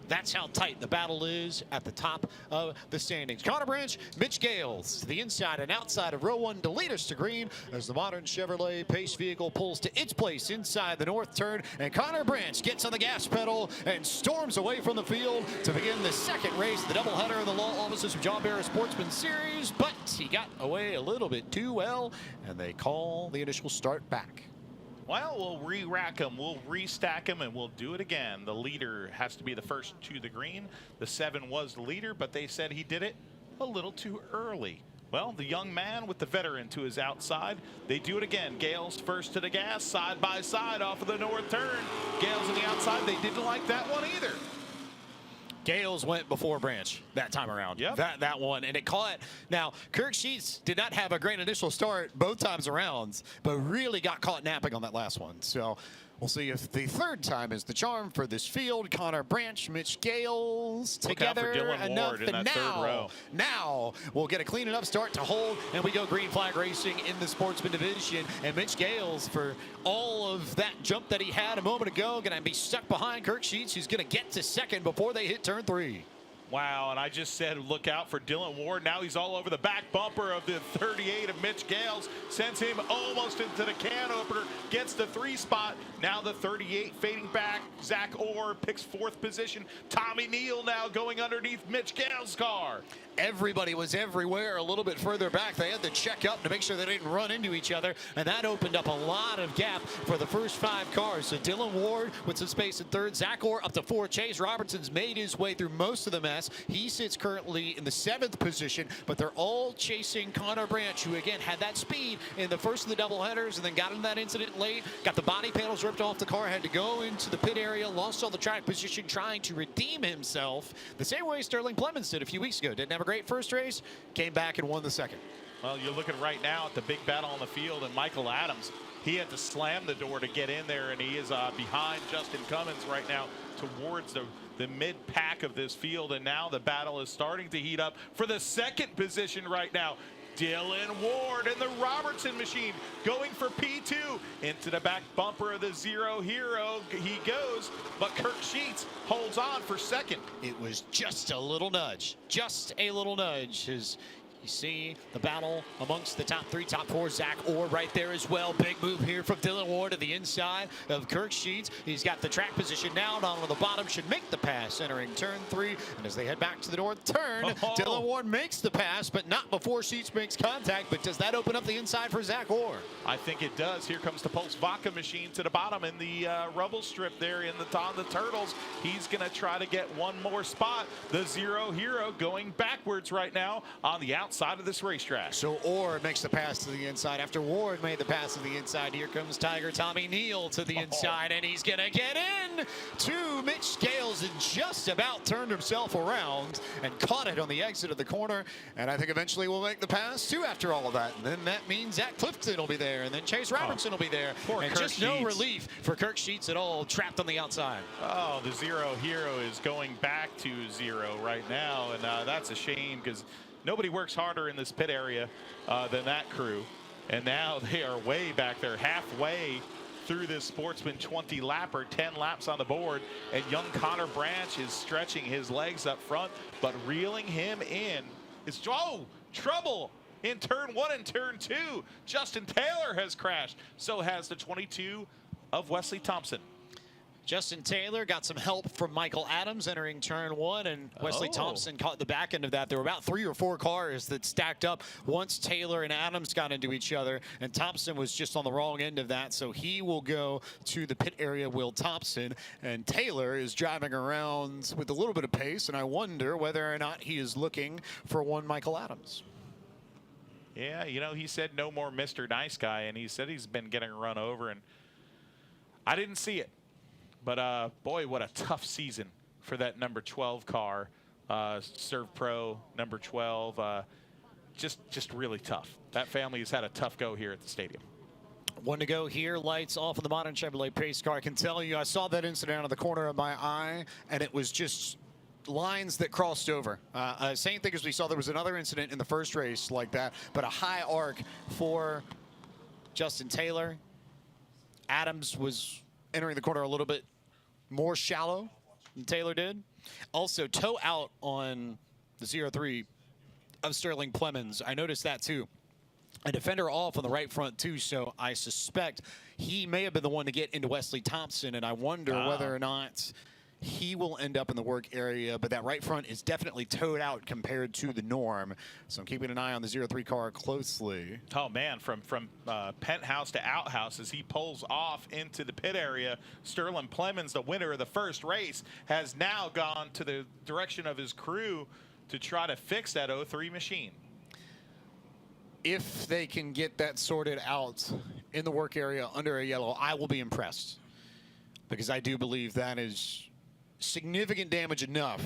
That's how tight the battle is at the top of the standings. Connor Branch, Mitch Gales to the inside and outside of row 1 to lead us to green as the modern Chevrolet pace vehicle pulls to its place inside the north turn. And Connor Branch gets on the gas pedal and storms away from the field to begin the second race, the doubleheader of the law offices of John Barrow Sportsman Series. But he got away a little bit too well, and they call the initial start back. Well, we'll re-rack them, we'll restack them, and we'll do it again. The leader has to be the first to the green. The 7 was the leader, but they said he did it a little too early. Well, the young man with the veteran to his outside. They do it again. Gales first to the gas, side by side off of the north turn. Gales on the outside. They didn't like that one either. Gales went before Branch that time around. Yep. That one, and it caught. Now, Kirk Sheets did not have a great initial start both times around, but really got caught napping on that last one. So we'll see if the third time is the charm for this field. Connor Branch, Mitch Gales together. Look out for Dylan enough. Ward in that third row. Now we'll get a clean enough start to hold, and we go green flag racing in the Sportsman Division. And Mitch Gales, for all of that jump that he had a moment ago, going to be stuck behind Kirk Sheets, who's going to get to second before they hit turn 3. Wow, and I just said look out for Dylan Ward. Now he's all over the back bumper of the 38 of Mitch Gales. Sends him almost into the can opener. Gets the 3 spot. Now the 38 fading back. Zach Orr picks 4th position. Tommy Neal now going underneath Mitch Gales' car. Everybody was everywhere a little bit further back. They had to check up to make sure they didn't run into each other, and that opened up a lot of gap for the first 5 cars. So Dylan Ward with some space in 3rd. Zach Orr up to 4. Chase Robertson's made his way through most of the mess. He sits currently in the 7th position, but they're all chasing Connor Branch, who again had that speed in the first of the doubleheaders and then got into that incident late. Got the body panels ripped off the car, had to go into the pit area, lost all the track position trying to redeem himself the same way Sterling Clemens did a few weeks ago. Didn't have a great first race, came back and won the second. Well, you're looking right now at the big battle on the field, and Michael Adams, he had to slam the door to get in there, and he is behind Justin Cummins right now towards the mid-pack of this field, and now the battle is starting to heat up for the 2nd position right now. Dylan Ward and the Robertson machine going for P2 into the back bumper of the 0 Hero. He goes, but Kirk Sheets holds on for 2nd. It was just a little nudge, as you see the battle amongst the top 3, top 4. Zach Orr right there as well. Big move here from Dylan Ward to the inside of Kirk Sheets. He's got the track position now. Down on the bottom, should make the pass entering turn 3. And as they head back to the north turn, Dylan Ward makes the pass, but not before Sheets makes contact. But does that open up the inside for Zach Orr? I think it does. Here comes the Pulse Vodka machine to the bottom in the rubble strip there on the Turtles. He's going to try to get one more spot. The 0 Hero going backwards right now on the outside of this racetrack. So Orr makes the pass to the inside. After Ward made the pass to the inside, here comes Tiger Tommy Neal to the inside, and he's going to get in to Mitch Gales and just about turned himself around and caught it on the exit of the corner. And I think eventually we'll make the pass too after all of that. And then that means Zach Clifton will be there, and then Chase Robertson will be there. And Kirk just Sheets. No relief for Kirk Sheets at all, trapped on the outside. Oh, the 0 Hero is going back to 0 right now, and that's a shame because nobody works harder in this pit area than that crew. And now they are way back there, halfway through this Sportsman 20 lapper, 10 laps on the board, and young Connor Branch is stretching his legs up front, but reeling him in is trouble in turn 1 and turn 2. Justin Taylor has crashed. So has the 22 of Wesley Thompson. Justin Taylor got some help from Michael Adams entering turn 1, and Wesley Thompson caught the back end of that. There were about 3 or 4 cars that stacked up once Taylor and Adams got into each other, and Thompson was just on the wrong end of that, so he will go to the pit area, Will Thompson, and Taylor is driving around with a little bit of pace, and I wonder whether or not he is looking for one Michael Adams. Yeah, you know, he said no more Mr. Nice Guy, and he said he's been getting run over, and I didn't see it. But, boy, what a tough season for that number 12 car. Serve Pro, number 12. Just really tough. That family has had a tough go here at the stadium. 1 to go here. Lights off on the modern Chevrolet pace car. I can tell you, I saw that incident out of the corner of my eye, and it was just lines that crossed over. Same thing as we saw. There was another incident in the first race like that, but a high arc for Justin Taylor. Adams was entering the corner a little bit more shallow than Taylor did. Also, toe out on the 03 of Sterling Plemons. I noticed that too. A defender off on the right front too, so I suspect he may have been the one to get into Wesley Thompson, and I wonder whether or not he will end up in the work area, but that right front is definitely towed out compared to the norm. So I'm keeping an eye on the 03 car closely. Oh, man, from penthouse to outhouse as he pulls off into the pit area. Sterling Plemons, the winner of the first race, has now gone to the direction of his crew to try to fix that 03 machine. If they can get that sorted out in the work area under a yellow, I will be impressed, because I do believe that is significant damage enough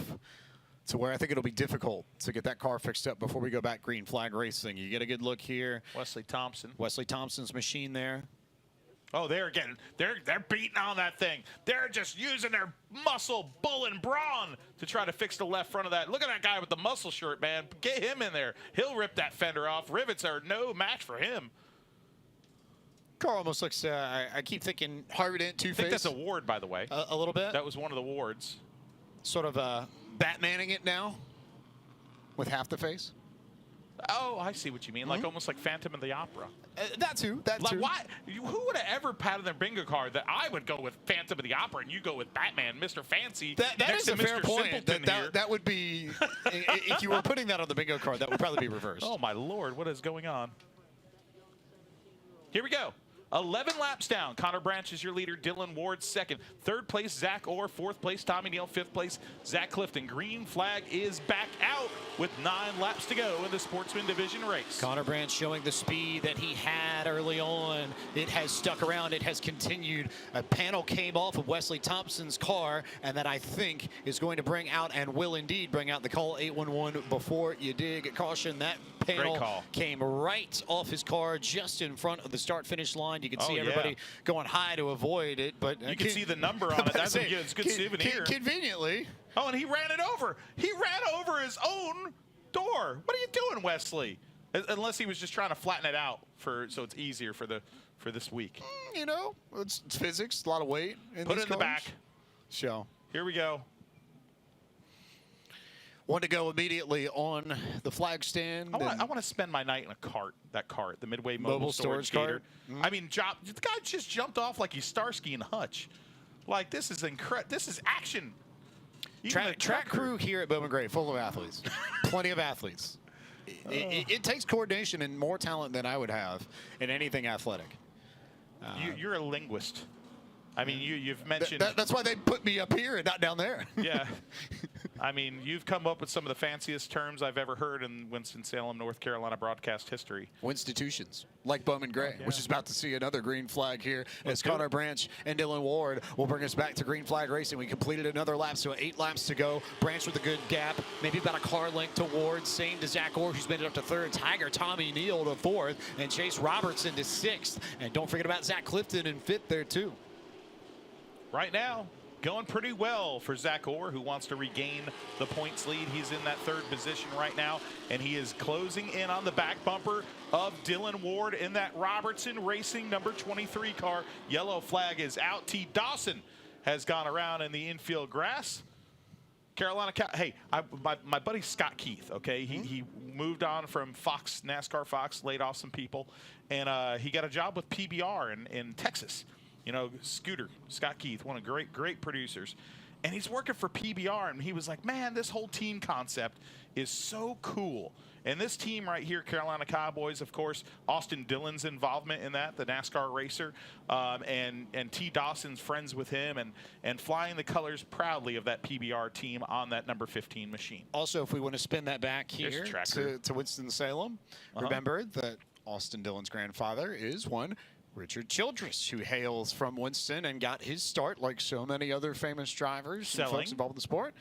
to where I think it'll be difficult to get that car fixed up before we go back green flag racing. You get a good look here. Wesley Thompson. Wesley Thompson's machine there. Oh, they're beating on that thing. They're just using their muscle, bull, and brawn to try to fix the left front of that. Look at that guy with the muscle shirt, man. Get him in there. He'll rip that fender off. Rivets are no match for him. Car almost looks, I keep thinking Hard-Dent Two-Face. I think that's a ward, by the way. A little bit. That was one of the wards. Sort of Batmaning it now with half the face. Oh, I see what you mean. Like almost like Phantom of the Opera. That too. That like, too. Why? Who would have ever padded their bingo card that I would go with Phantom of the Opera and you go with Batman, Mr. Fancy? That is a fair Mr. point. That would be, if you were putting that on the bingo card, that would probably be reversed. Oh, my Lord. What is going on? Here we go. 11 laps down. Connor Branch is your leader. Dylan Ward second. Third place, Zach Orr. Fourth place, Tommy Neal. Fifth place, Zach Clifton. Green flag is back out with 9 laps to go in the Sportsman Division race. Connor Branch showing the speed that he had early on. It has stuck around. It has continued. A panel came off of Wesley Thompson's car, and that I think is going to bring out, and will indeed bring out, the call 811 before you dig. Caution, that panel came right off his car just in front of the start-finish line. You can see everybody going high to avoid it, but you can see the number on it. That's a good souvenir. Conveniently. Oh, and he ran it over. He ran over his own door. What are you doing, Wesley? Unless he was just trying to flatten it out so it's easier for this week. You know, it's physics. A lot of weight. Put it in the back. So here we go. 1 to go immediately on the flag stand. I want to spend my night in a cart, the Midway Mobile Storage cart. I mean, the guy just jumped off like he's Starsky and Hutch. Like, this is incredible. This is action. Track crew here at Bowman Gray, full of athletes. Plenty of athletes. It takes coordination and more talent than I would have in anything athletic. You're a linguist. I mean, you've mentioned... That's why they put me up here and not down there. Yeah. I mean, you've come up with some of the fanciest terms I've ever heard in Winston-Salem, North Carolina broadcast history. Institutions, like Bowman Gray, which is about to see another green flag here as Connor Branch and Dylan Ward will bring us back to green flag racing. We completed another lap, so 8 laps to go. Branch with a good gap, maybe about a car length to Ward. Same to Zach Orr, who's made it up to 3rd. Tiger Tommy Neal to 4th, and Chase Robertson to 6th. And don't forget about Zach Clifton in 5th there, too. Right now, going pretty well for Zach Orr, who wants to regain the points lead. He's in that third position right now, and he is closing in on the back bumper of Dylan Ward in that Robertson Racing number 23 car. Yellow flag is out. T. Dawson has gone around in the infield grass. Carolina, hey, my buddy Scott Keith, okay, he moved on from Fox, NASCAR Fox, laid off some people, and he got a job with PBR in Texas. You know, Scooter, Scott Keith, one of great producers. And he's working for PBR, and he was like, man, this whole team concept is so cool. And this team right here, Carolina Cowboys, of course, Austin Dillon's involvement in that, the NASCAR racer, and T. Dawson's friends with him, and flying the colors proudly of that PBR team on that number 15 machine. Also, if we want to spin that back here to Winston-Salem, remember that Austin Dillon's grandfather is one Richard Childress, who hails from Winston and got his start, like so many other famous drivers and folks involved in the sport.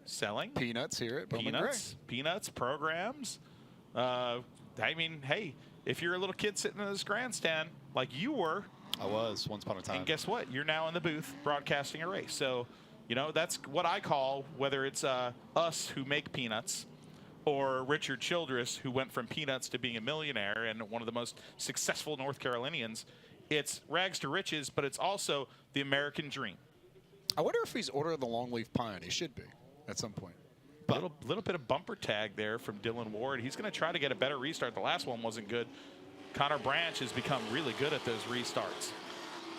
Selling peanuts here at Bowman Gray. Peanuts programs. I mean, hey, if you're a little kid sitting in this grandstand like you were, I was once upon a time. And guess what? You're now in the booth broadcasting a race. So, you know, that's what I call, whether it's us who make peanuts or Richard Childress, who went from peanuts to being a millionaire and one of the most successful North Carolinians. It's rags to riches, but it's also the American dream. I wonder if he's ordered the longleaf pine. He should be at some point. A little bit of bumper tag there from Dylan Ward. He's going to try to get a better restart. The last one wasn't good. Connor Branch has become really good at those restarts.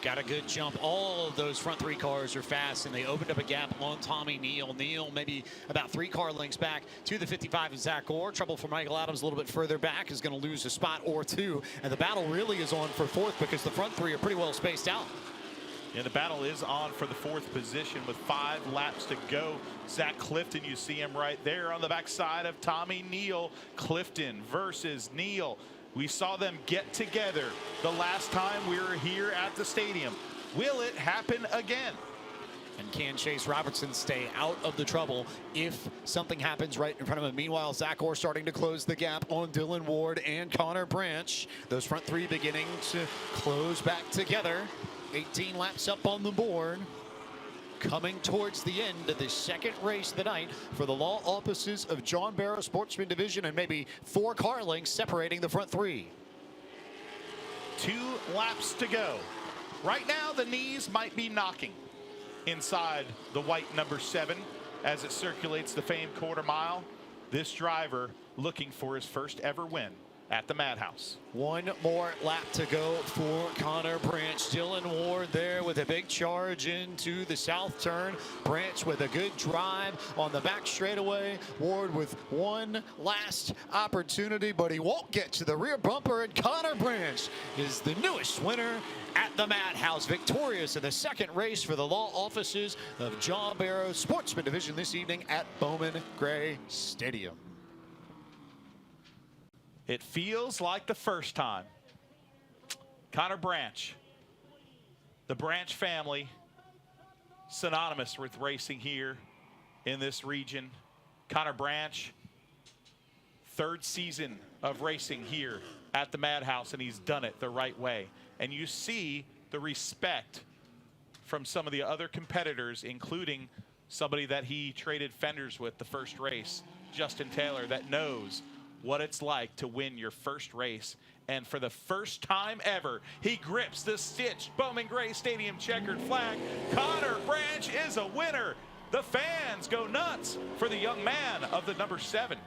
Got a good jump. All of those front three cars are fast, and they opened up a gap on Tommy Neal. Neal maybe about 3 car lengths back to the 55 of Zach Orr. Trouble for Michael Adams a little bit further back, is going to lose a spot or two. And the battle really is on for fourth because the front three are pretty well spaced out. Yeah, the battle is on for the 4th position with 5 laps to go. Zach Clifton, you see him right there on the backside of Tommy Neal. Clifton versus Neal. We saw them get together the last time we were here at the stadium. Will it happen again? And can Chase Robertson stay out of the trouble if something happens right in front of him? Meanwhile, Zach Orr starting to close the gap on Dylan Ward and Connor Branch. Those front three beginning to close back together. 18 laps up on the board. Coming towards the end of the second race of the night for the law offices of John Barrow Sportsman Division, and maybe 4 car lengths separating the front three. 2 laps to go. Right now, the knees might be knocking inside the white number 7 as it circulates the famed quarter mile. This driver looking for his first ever win at the Madhouse. 1 more lap to go for Connor Branch. Dylan Ward there with a big charge into the south turn. Branch with a good drive on the back straightaway. Ward with one last opportunity, but he won't get to the rear bumper, and Connor Branch is the newest winner at the Madhouse, victorious in the second race for the law offices of John Barrow Sportsman Division this evening at Bowman Gray Stadium. It feels like the first time. Connor Branch, the Branch family, synonymous with racing here in this region. Connor Branch, 3rd season of racing here at the Madhouse, and he's done it the right way. And you see the respect from some of the other competitors, including somebody that he traded fenders with the first race, Justin Taylor, that knows what it's like to win your first race. And for the first time ever, he grips the stitched Bowman Gray Stadium checkered flag. Connor Branch is a winner. The fans go nuts for the young man of the number 7.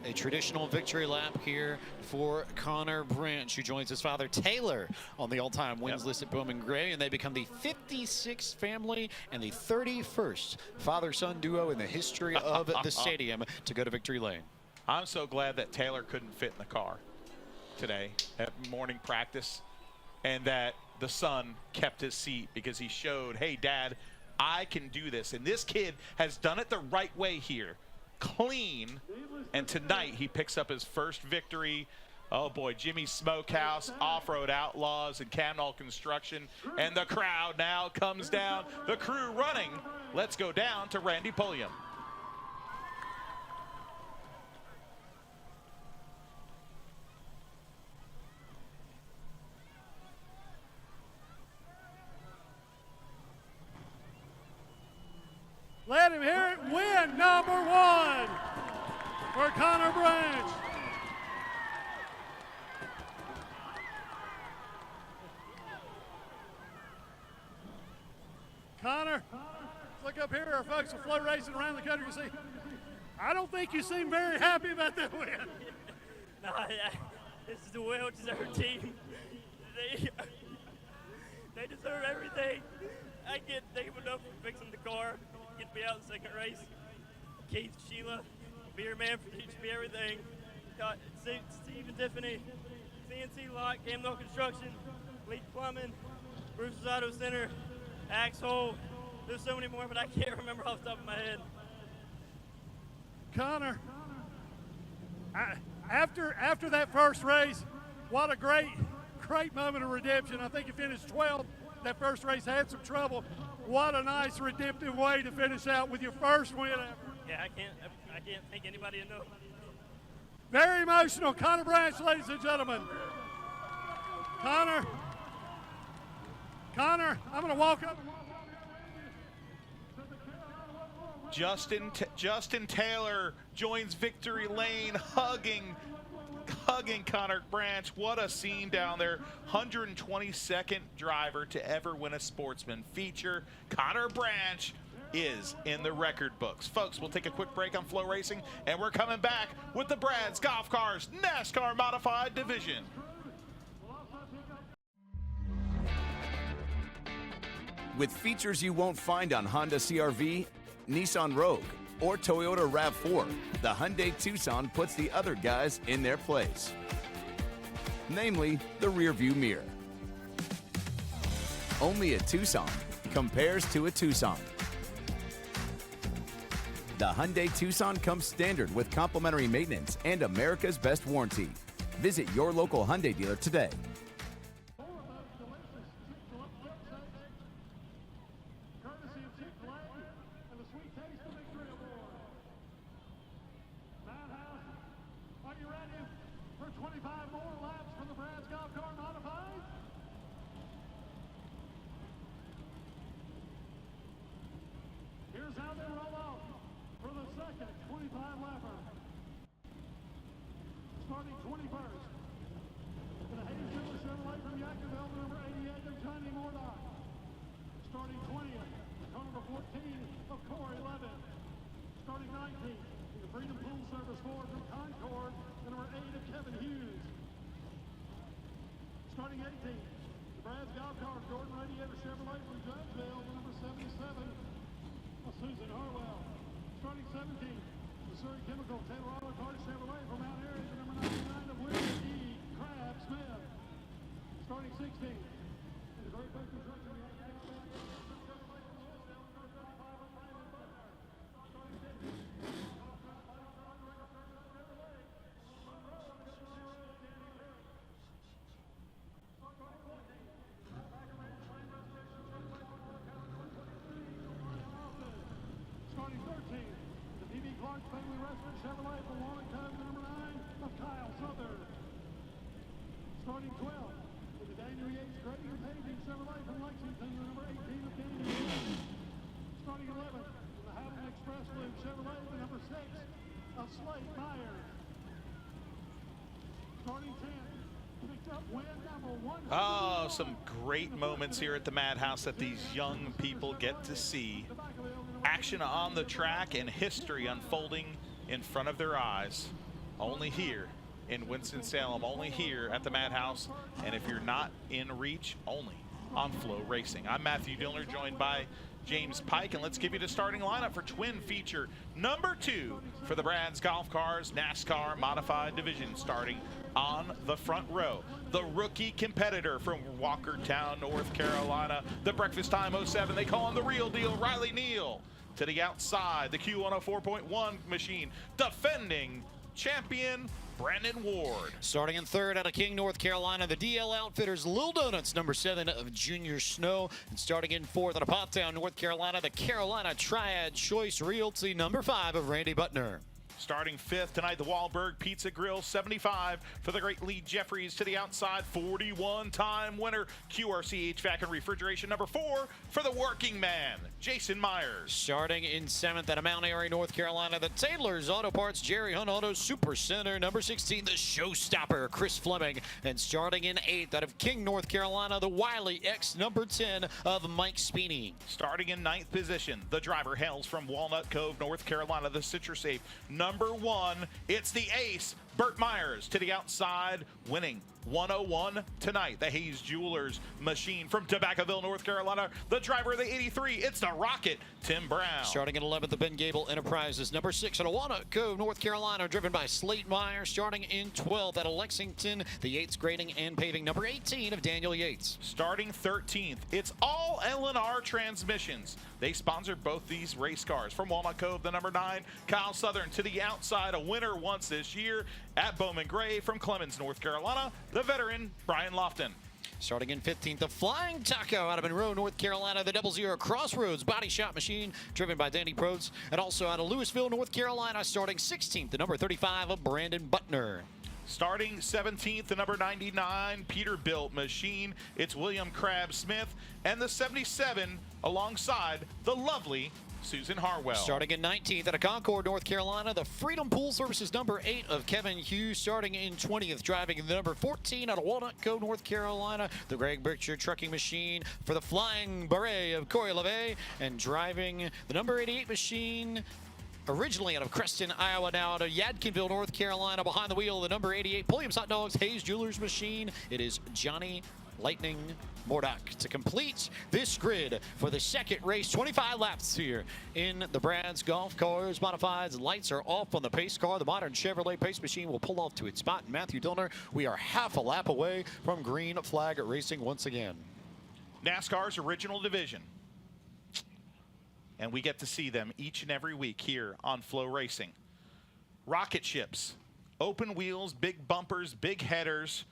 A traditional victory lap here for Connor Branch, who joins his father Taylor on the all-time wins list at Bowman Gray, and they become the 56th family and the 31st father-son duo in the history of the stadium to go to victory lane. I'm so glad that Taylor couldn't fit in the car today at morning practice, and that the son kept his seat because he showed, hey, Dad, I can do this. And this kid has done it the right way here. Clean. And tonight he picks up his first victory. Oh boy, Jimmy Smokehouse, Off-Road Outlaws, and Camnall Construction. And the crowd now comes down. The crew running. Let's go down to Randy Pulliam. And number 1 for Connor Branch. Connor, look up here. Our folks are flow racing around the country. You see, I don't think you seem very happy about that win. No, this is a well-deserved team. They deserve everything. I can't thank them enough for fixing the car, get me out in the second race. Keith, Sheila, Beer Man for teaching me everything. Got Stephen Tiffany, CNC Lock, Camno Construction, Leak Plumbing, Bruce's Auto Center, Axhole. There's so many more, but I can't remember off the top of my head. Connor, after that first race, what a great moment of redemption. I think you finished 12th. That first race had some trouble. What a nice redemptive way to finish out with your first win ever. Yeah, I can't thank anybody enough. Very emotional. Connor Branch, ladies and gentlemen. Connor, I'm going to walk up. Justin Taylor joins victory lane, hugging Connor Branch. What a scene down there. 122nd driver to ever win a sportsman feature. Connor Branch is in the record books. Folks, we'll take a quick break on Flow Racing, and we're coming back with the Brad's Golf Cars NASCAR Modified Division. With features you won't find on Honda CR-V, Nissan Rogue, or Toyota RAV4, the Hyundai Tucson puts the other guys in their place. Namely, the rearview mirror. Only a Tucson compares to a Tucson. The Hyundai Tucson comes standard with complimentary maintenance and America's best warranty. Visit your local Hyundai dealer today. Madhouse, are you ready for 25 more laps for the Brad's Golf Car Modified? Here's how they roll off for the second 25-lapper. Starting 21st, the Hayes Miller Chevrolet from Yankville, the number 88 of Johnny Mordock. Starting 20th, car number 14 of Corey Levitt. Starting 19th, the Freedom Pool Service Ford from Concord, the number 8 of Kevin Hughes. Starting 18th, the Brad's Golf Car Jordan Radiator Chevrolet from Judgeville, the number 77 of Susan Harwell. Starting 17th, the Surrey Chemical Taylor Auto Parts Chevrolet from Mount Airy, the number 99 of William E. Crab Smith. Starting 16th, the Great Bay Construction. Starting 13th, the P.B. Clark Family Restaurant Chevrolet from Warrington, the number 9 of Kyle Southern. Starting 12th, with the Daniel Yates Grading and Paving Chevrolet from Lexington, the number 18 of Danny Yates. Starting 11th, with the Howden Express Lube Chevrolet, the number 6 of Slate Myers. Starting 10th, picked up win number 1. Oh, some great moments here at the Madhouse that these young people get to see. Action on the track and history unfolding in front of their eyes. Only here in Winston-Salem, only here at the Madhouse. And if you're not in reach, only on Flow Racing. I'm Matthew Dillner, joined by James Pike, and let's give you the starting lineup for twin feature number 2 for the Brad's Golf Cars NASCAR Modified Division. Starting on the front row, the rookie competitor from Walkertown, North Carolina, the Breakfast Time 07, they call him the real deal, Riley Neal. To the outside, the Q104.1 machine, defending champion Brandon Ward. Starting in third out of King, North Carolina, the DL Outfitters Lil Donuts, number 7 of Junior Snow. And starting in fourth out of Poptown, North Carolina, the Carolina Triad Choice Realty, number 5 of Randy Butner. Starting 5th tonight, the Wahlberg Pizza Grill, 75 for the great Lee Jeffries to the outside, 41-time winner, QRC HVAC and Refrigeration, number 4 for the working man, Jason Myers. Starting in 7th at Mount Airy, North Carolina, the Taylor's Auto Parts, Jerry Hunt Auto Super Center, number 16, the Showstopper, Chris Fleming. And starting in 8th out of King, North Carolina, the Wiley X, number 10 of Mike Speeney. Starting in 9th position, the driver hails from Walnut Cove, North Carolina, the Citrus Safe, number 1. It's the ace, Burt Myers, to the outside, winning 101 tonight. The Hayes Jewelers machine from Tobaccoville, North Carolina. The driver of the 83, it's the Rocket, Tim Brown. Starting at 11th, the Ben Gable Enterprises, number 6 at Walnut Cove, North Carolina, driven by Slate Meyer. Starting in 12th at Lexington, the Yates Grading and Paving, number 18 of Daniel Yates. Starting 13th, it's all L&R Transmissions. They sponsor both these race cars. From Walnut Cove, the number 9, Kyle Southern, to the outside, a winner once this year at Bowman Gray. From Clemens, North Carolina, the veteran Brian Lofton. Starting in 15th, the Flying Taco out of Monroe, North Carolina, the 00 Crossroads Body Shop Machine, driven by Danny Protes. And also out of Louisville, North Carolina, starting 16th, the number 35 of Brandon Butner. Starting 17th, the number 99 Peterbilt machine, it's William Crabb Smith, and the 77 alongside the lovely Susan Harwell. Starting in 19th at Concord, North Carolina, the Freedom Pool Services number 8 of Kevin Hughes. Starting in 20th, driving the number 14 out of Walnut Cove, North Carolina, the Greg Bircher Trucking Machine for the Flying Beret of Corey LeVay. And driving the number 88 machine, originally out of Creston, Iowa, now out of Yadkinville, North Carolina, behind the wheel of the number 88 Pulliam's Hot Dogs Hayes Jewelers machine. It is Johnny Lightning Mordock to complete this grid for the second race. 25 laps here in the Brad's Golf Cars Modifieds. Lights are off on the pace car. The modern Chevrolet pace machine will pull off to its spot. Matthew Dillner, we are half a lap away from green flag racing once again. NASCAR's original division. And we get to see them each and every week here on Flow Racing. Rocket ships, open wheels, big bumpers, big headers.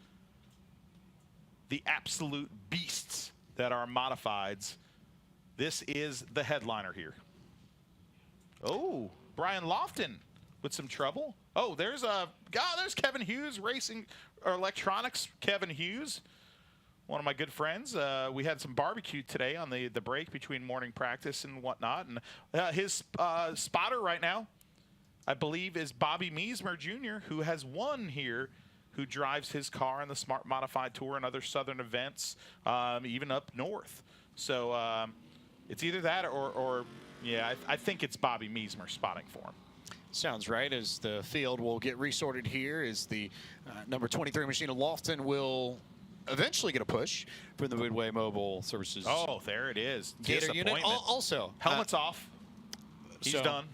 The absolute beasts that are modifieds. This is the headliner here. Oh, Brian Lofton with some trouble. Oh, there's Kevin Hughes Racing or Electronics. Kevin Hughes, one of my good friends. We had some barbecue today on the break between morning practice and whatnot. And his spotter right now, I believe, is Bobby Meismer Jr., who has won here, who drives his car in the Smart Modified Tour and other southern events, even up north. So it's either that or yeah, I think it's Bobby Meismer spotting for him. Sounds right. As the field will get resorted here, as the number 23 machine of Lofton will eventually get a push from the Midway Mobile Services. Oh, there it is. Gator unit. Also, helmet's off. He's done.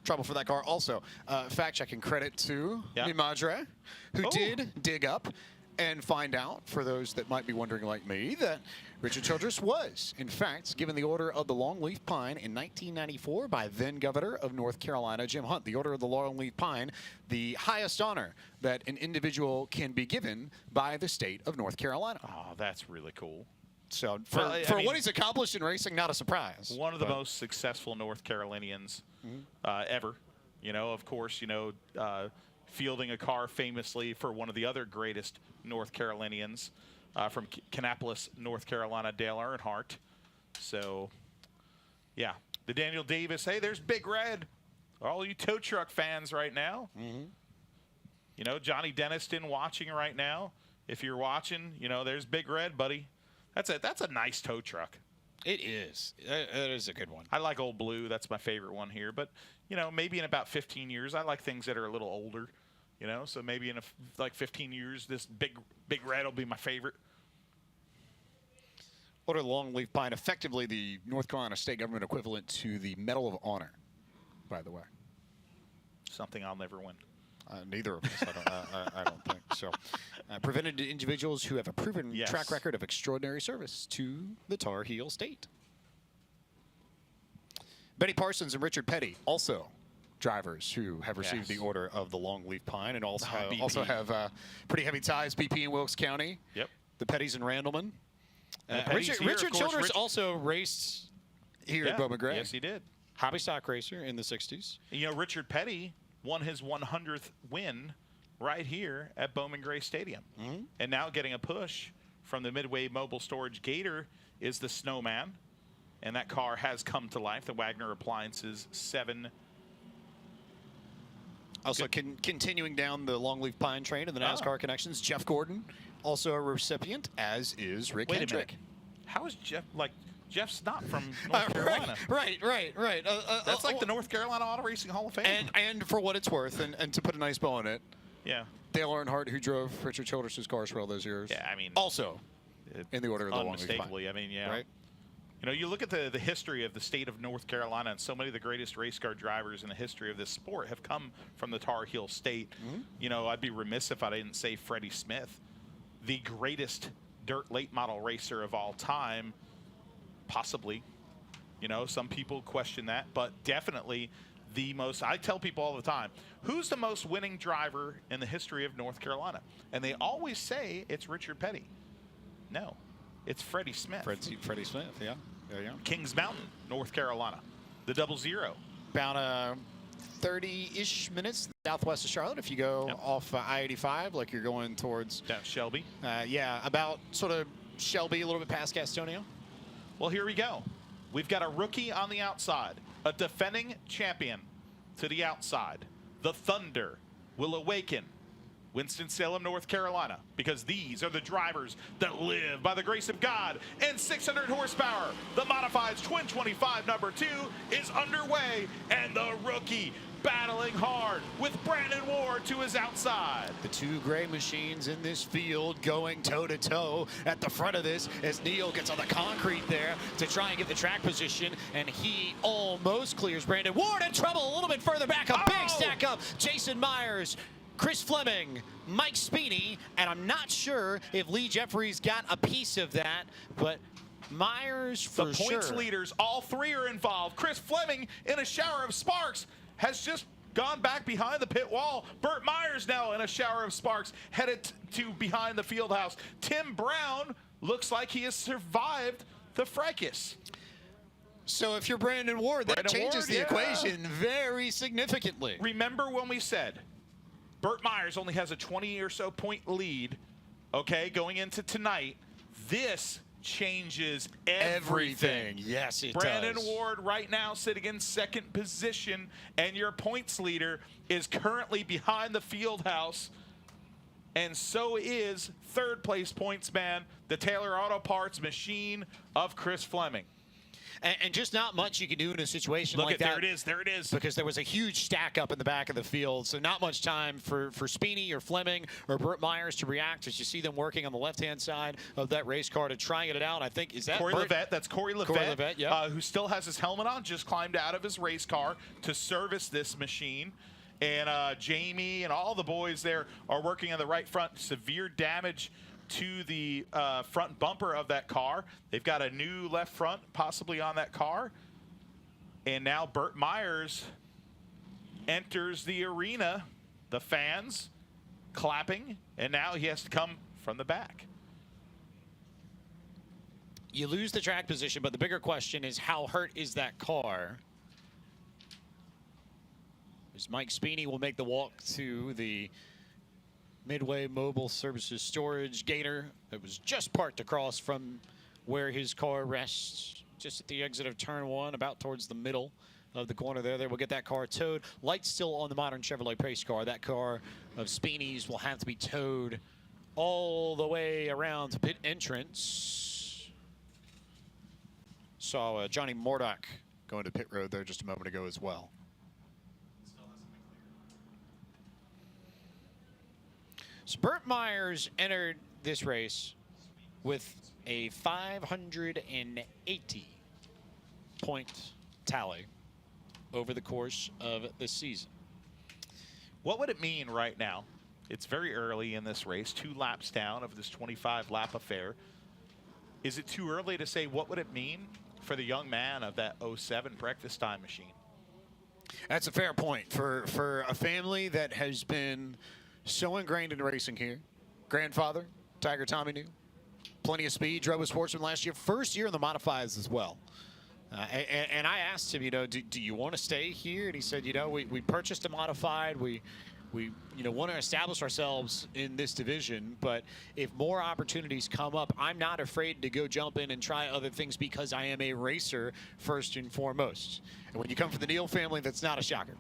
Trouble for that car. Also, fact checking credit to Nimadre, who did dig up and find out, for those that might be wondering like me, that Richard Childress was, in fact, given the Order of the Longleaf Pine in 1994 by then-Governor of North Carolina, Jim Hunt. The Order of the Longleaf Pine, the highest honor that an individual can be given by the state of North Carolina. Oh, that's really cool. So for what he's accomplished in racing, not a surprise. One of the most successful North Carolinians ever. You know, of course, fielding a car famously for one of the other greatest North Carolinians from Kannapolis, North Carolina, Dale Earnhardt. So, yeah, the Daniel Davis. Hey, there's Big Red. All you tow truck fans right now. You know, Johnny Denniston watching right now. If you're watching, there's Big Red, buddy. That's a nice tow truck. It is. It is a good one. I like Old Blue. That's my favorite one here. But, maybe in about 15 years, I like things that are a little older. So maybe in like 15 years, this big Red will be my favorite. Order of the Longleaf Pine, effectively the North Carolina state government equivalent to the Medal of Honor, by the way. Something I'll never win. Neither of us, I don't think so. Prevented individuals who have a proven track record of extraordinary service to the Tar Heel State. Betty Parsons and Richard Petty, also drivers who have received the Order of the Longleaf Pine, and also have pretty heavy ties. BP in Wilkes County. Yep. The Pettys in Randleman. Richard Childress also raced here at Bowman Gray. Yes, he did. Hobby stock racer in the 60s. Richard Petty won his 100th win right here at Bowman Gray Stadium. And now getting a push from the Midway Mobile Storage Gator is the Snowman. And that car has come to life. The Wagner Appliances 7. Also continuing down the longleaf pine train in the NASCAR connections, Jeff Gordon, also a recipient, as is Rick Wait Hendrick. a minute. How is Jeff, like, Jeff's not from North Carolina. Right. That's like the North Carolina Auto Racing Hall of Fame. And for what it's worth, and to put a nice bow on it, yeah, Dale Earnhardt, who drove Richard Childress's cars for all those years. Yeah, I mean, also in the order of the longleaf pine. unmistakably. I mean, yeah. Right? You know, you look at the history of the state of North Carolina, and so many of the greatest race car drivers in the history of this sport have come from the Tar Heel State. You know, I'd be remiss if I didn't say Freddie Smith, the greatest dirt late model racer of all time, possibly. You know, some people question that, but definitely the most. I tell people all the time, who's the most winning driver in the history of North Carolina? And they always say it's Richard Petty. No, it's Freddie Smith. Freddie Smith, yeah. There you go. Kings Mountain, North Carolina, the 00. About 30-ish minutes southwest of Charlotte if you go off I-85, like you're going towards down Shelby. Yeah, about sort of Shelby, a little bit past Gastonia. Well, here we go. We've got a rookie on the outside, a defending champion to the outside. The Thunder will awaken Winston-Salem, North Carolina, because these are the drivers that live by the grace of God and 600 horsepower. The Modifieds Twin 25 #2 is underway, and the rookie battling hard with Brandon Ward to his outside. The two gray machines in this field going toe-to-toe at the front of this as Neal gets on the concrete there to try and get the track position, and he almost clears Brandon Ward. In trouble a little bit further back. A big stack up. Jason Myers, Chris Fleming, Mike Speeney, and I'm not sure if Lee Jeffries got a piece of that, but Myers for sure. The points leaders, all three are involved. Chris Fleming in a shower of sparks has just gone back behind the pit wall. Burt Myers now in a shower of sparks headed to behind the field house. Tim Brown looks like he has survived the fracas. So if you're Brandon Ward, that changes the equation very significantly. Remember when we said Burt Myers only has a 20 or so point lead, okay, going into tonight. This changes everything. Yes, it Brandon does. Ward right now sitting in second position, and your points leader is currently behind the field house, and so is third place points man, the Taylor Auto Parts machine of Chris Fleming. And just not much you can do in a situation like that. There it is. Because there was a huge stack up in the back of the field, so not much time for Speeney or Fleming or Burt Myers to react as you see them working on the left-hand side of that race car to try and get it out. I think, is that Corey Levette? That's Corey Levette, yeah. Who still has his helmet on, just climbed out of his race car to service this machine. And Jamie and all the boys there are working on the right front. Severe damage to the front bumper of that car. They've got a new left front possibly on that car. And now Burt Myers enters the arena, the fans clapping, and now he has to come from the back. You lose the track position, but the bigger question is how hurt is that car? As Mike Speeney will make the walk to the Midway Mobile Services Storage Gator that was just parked across from where his car rests, just at the exit of turn 1, about towards the middle of the corner there. They will get that car towed. Lights still on the modern Chevrolet pace car. That car of Speeney's will have to be towed all the way around to pit entrance. Saw Johnny Mordock going to pit road there just a moment ago as well. So Burt Myers entered this race with a 580 point tally over the course of the season. What would it mean right now? It's very early in this race, 2 laps down of this 25-lap affair. Is it too early to say what would it mean for the young man of that 07 breakfast time machine? That's a fair point. For a family that has been so ingrained in racing here. Grandfather, Tiger Tommy New. Plenty of speed, drove with Sportsman last year. First year in the Modifieds as well. And I asked him, do you want to stay here? And he said, we purchased a modified. We want to establish ourselves in this division, but if more opportunities come up, I'm not afraid to go jump in and try other things because I am a racer first and foremost. And when you come from the Neal family, that's not a shocker.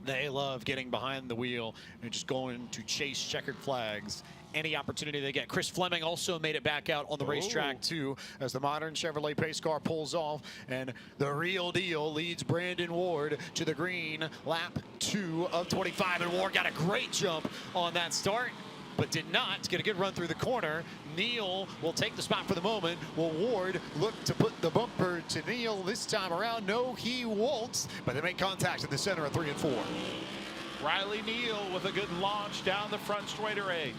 They love getting behind the wheel and just going to chase checkered flags any opportunity they get. Chris Fleming also made it back out on the racetrack too, as the modern Chevrolet pace car pulls off, and the real deal leads Brandon Ward to the green, lap 2 of 25. And Ward got a great jump on that start, but did not get a good run through the corner. Neal will take the spot for the moment. Will Ward look to put the bumper to Neal this time around? No, he won't, but they make contact in the center of 3 and 4. Riley Neal with a good launch down the front straightaway.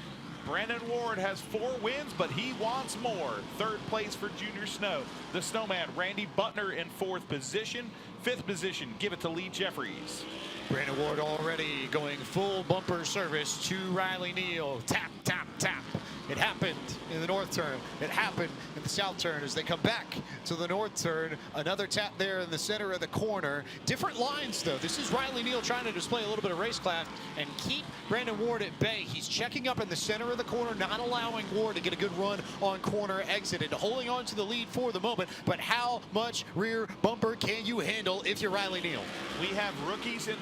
Brandon Ward has 4 wins, but he wants more. 3rd place for Junior Snow. The Snowman, Randy Butner in 4th position. 5th position, give it to Lee Jeffries. Brandon Ward already going full bumper service to Riley Neal. Tap, tap, tap. It happened in the north turn. It happened in the south turn as they come back to the north turn. Another tap there in the center of the corner. Different lines, though. This is Riley Neal trying to display a little bit of race class and keep Brandon Ward at bay. He's checking up in the center of the corner, not allowing Ward to get a good run on corner exit and holding on to the lead for the moment. But how much rear bumper can you handle if you're Riley Neal? We have rookies in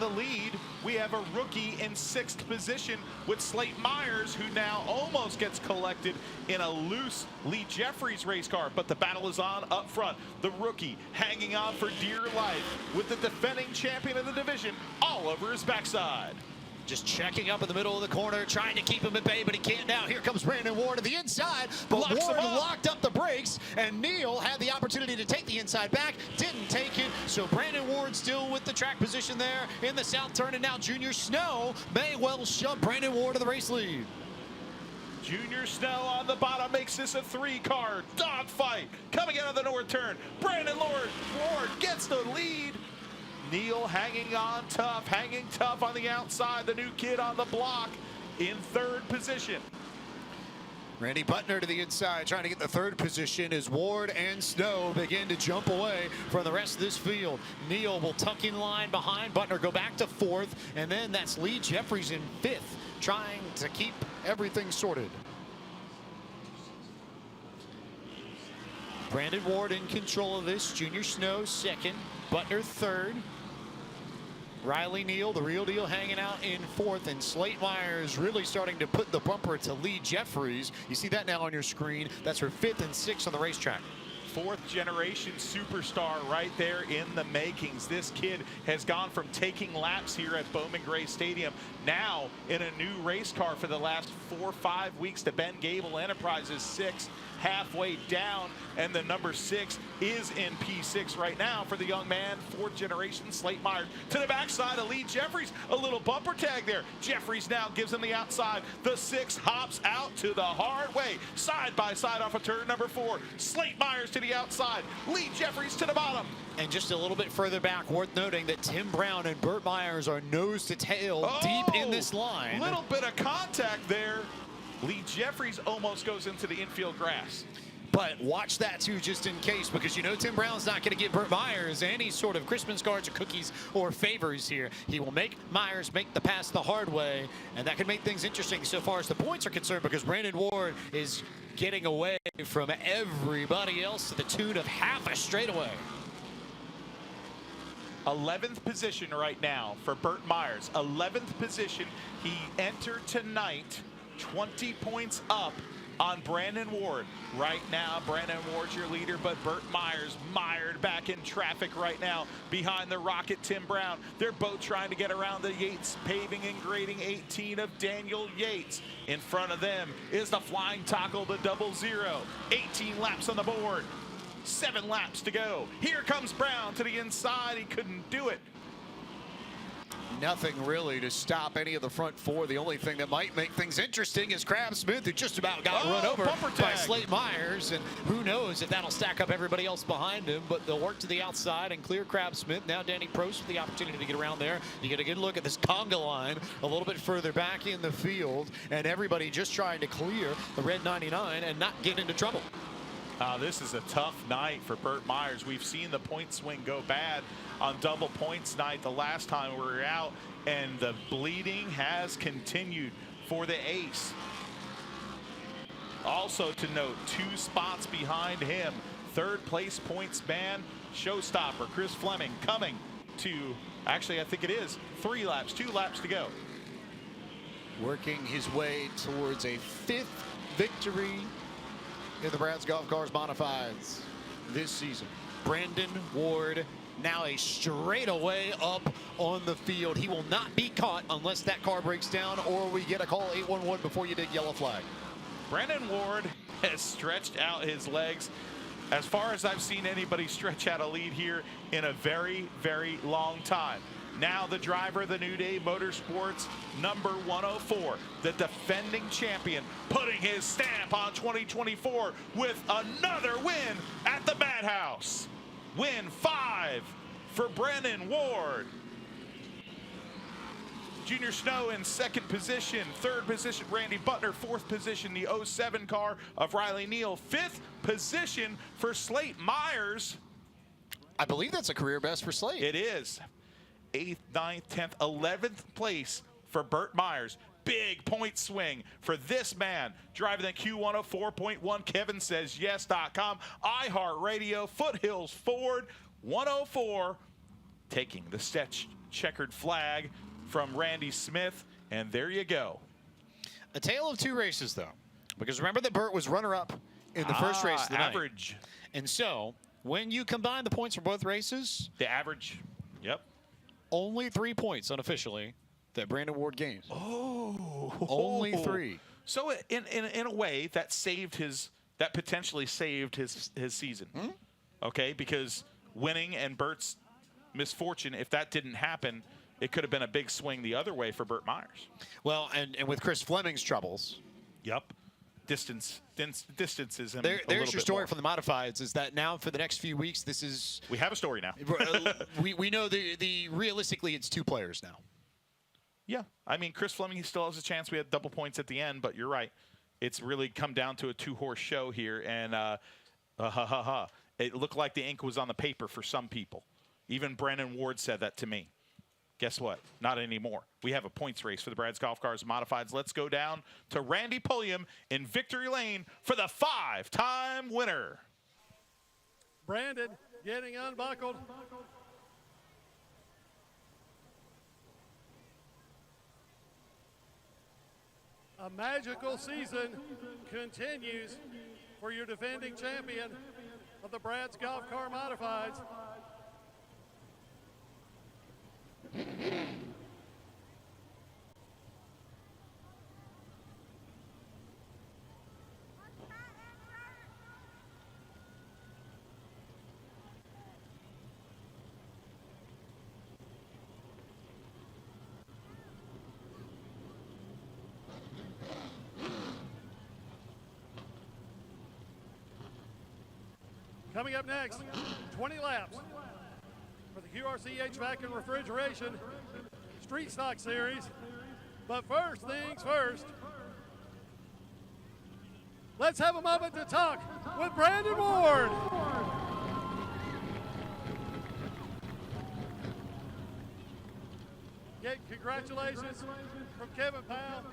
the lead. We have a rookie in 6th position with Slate Myers, who now almost gets collected in a loose Lee Jeffries race car. But the battle is on up front. The rookie hanging on for dear life with the defending champion of the division all over his backside. Just checking up in the middle of the corner, trying to keep him at bay, but he can't now. Here comes Brandon Ward to the inside, but Ward locked up the brakes, and Neal had the opportunity to take the inside back, didn't take it, so Brandon Ward still with the track position there in the south turn, and now Junior Snow may well shove Brandon Ward to the race lead. Junior Snow on the bottom makes this a 3-car dogfight. Coming out of the north turn, Brandon Ward gets the lead. Neal hanging on tough, hanging tough on the outside. The new kid on the block in 3rd position. Randy Butner to the inside, trying to get the 3rd position as Ward and Snow begin to jump away from the rest of this field. Neal will tuck in line behind Butner, go back to 4th, and then that's Lee Jeffries in 5th, trying to keep everything sorted. Brandon Ward in control of this. Junior Snow 2nd, Butner 3rd. Riley Neal, the real deal, hanging out in 4th, and Slate Myers really starting to put the bumper to Lee Jeffries. You see that now on your screen. That's her 5th and 6th on the racetrack. 4th generation superstar right there in the makings. This kid has gone from taking laps here at Bowman Gray Stadium, now in a new race car for the last 4 or 5 weeks to Ben Gable Enterprises 6, halfway down, and the number 6 is in P6 right now for the young man, 4th generation Slate Myers. To the backside of Lee Jeffries, a little bumper tag there. Jeffries now gives him the outside. The 6 hops out to the hard way, side by side off of turn number 4. Slate Myers to the outside, Lee Jeffries to the bottom. And just a little bit further back, worth noting that Tim Brown and Burt Myers are nose to tail deep in this line. Little bit of contact there. Lee Jeffries almost goes into the infield grass. But watch that too, just in case, because you know Tim Brown's not going to give Burt Myers any sort of Christmas cards or cookies or favors here. He will make Myers make the pass the hard way, and that can make things interesting so far as the points are concerned, because Brandon Ward is getting away from everybody else to the tune of half a straightaway. 11th position right now for Burt Myers. 11th position. He entered tonight 20 points up on Brandon Ward. Right now, Brandon Ward's your leader, but Burt Myers mired back in traffic right now behind the Rocket Tim Brown. They're both trying to get around the Yates Paving and Grading 18 of Daniel Yates. In front of them is the Flying Tackle, the 00. 18 laps on the board. 7 laps to go. Here comes Brown to the inside. He couldn't do it. Nothing really to stop any of the front 4. The only thing that might make things interesting is Crab Smith, who just about got run over by Slate Myers, and who knows if that'll stack up everybody else behind him, but they'll work to the outside and clear Crab Smith. Now Danny Prost with the opportunity to get around there. You get a good look at this conga line a little bit further back in the field, and everybody just trying to clear the red 99 and not get into trouble. This is a tough night for Burt Myers. We've seen the point swing go bad on double points night the last time we were out, and the bleeding has continued for the ace. Also to note, 2 spots behind him, third place points man, showstopper Chris Fleming coming to, actually I think it is 3 laps, 2 laps to go. Working his way towards a 5th victory in the Brad's Golf Cars Modifieds this season. Brandon Ward now a straightaway up on the field. He will not be caught unless that car breaks down or we get a call 811 before you dig yellow flag. Brandon Ward has stretched out his legs as far as I've seen anybody stretch out a lead here in a very, very long time. Now the driver of the New Day Motorsports, number 104, the defending champion, putting his stamp on 2024 with another win at the Madhouse. Win 5 for Brandon Ward. Junior Snow in 2nd position, 3rd position Randy Butler, 4th position the 07 car of Riley Neal, 5th position for Slate Myers. I believe that's a career best for Slate. It is. 8th, 9th, 10th, 11th place for Burt Myers. Big point swing for this man. Driving the Q104.1, Kevin Says Yes.com, iHeartRadio, Foothills Ford, 104, taking the sketch checkered flag from Randy Smith, and there you go. A tale of 2 races, though, because remember that Burt was runner-up in the first race of the average. night. And so, when you combine the points for both races, the average, yep. Only 3 points unofficially that Brandon Ward gains. Oh, only 3. So in a way, that potentially saved his season. Okay, because winning and Burt's misfortune, if that didn't happen, it could have been a big swing the other way for Burt Myers. Well, and with Chris Fleming's troubles. Yep. Distances him there's your story from the Modifieds, is that now for the next few weeks, this is... We have a story now. we know the realistically it's 2 players now. Yeah. I mean, Chris Fleming, he still has a chance. We had double points at the end, but you're right. It's really come down to a 2-horse show here, and it looked like the ink was on the paper for some people. Even Brandon Ward said that to me. Guess what? Not anymore. We have a points race for the Brad's Golf Cars Modifieds. Let's go down to Randy Pulliam in Victory Lane for the 5-time winner. Brandon getting unbuckled. A magical season continues for your defending champion of the Brad's Golf Car Modifieds. Coming up next, 20 laps for the QRC HVAC and Refrigeration Street Stock Series. But first things first, let's have a moment to talk with Brandon Ward. Congratulations from Kevin Powell.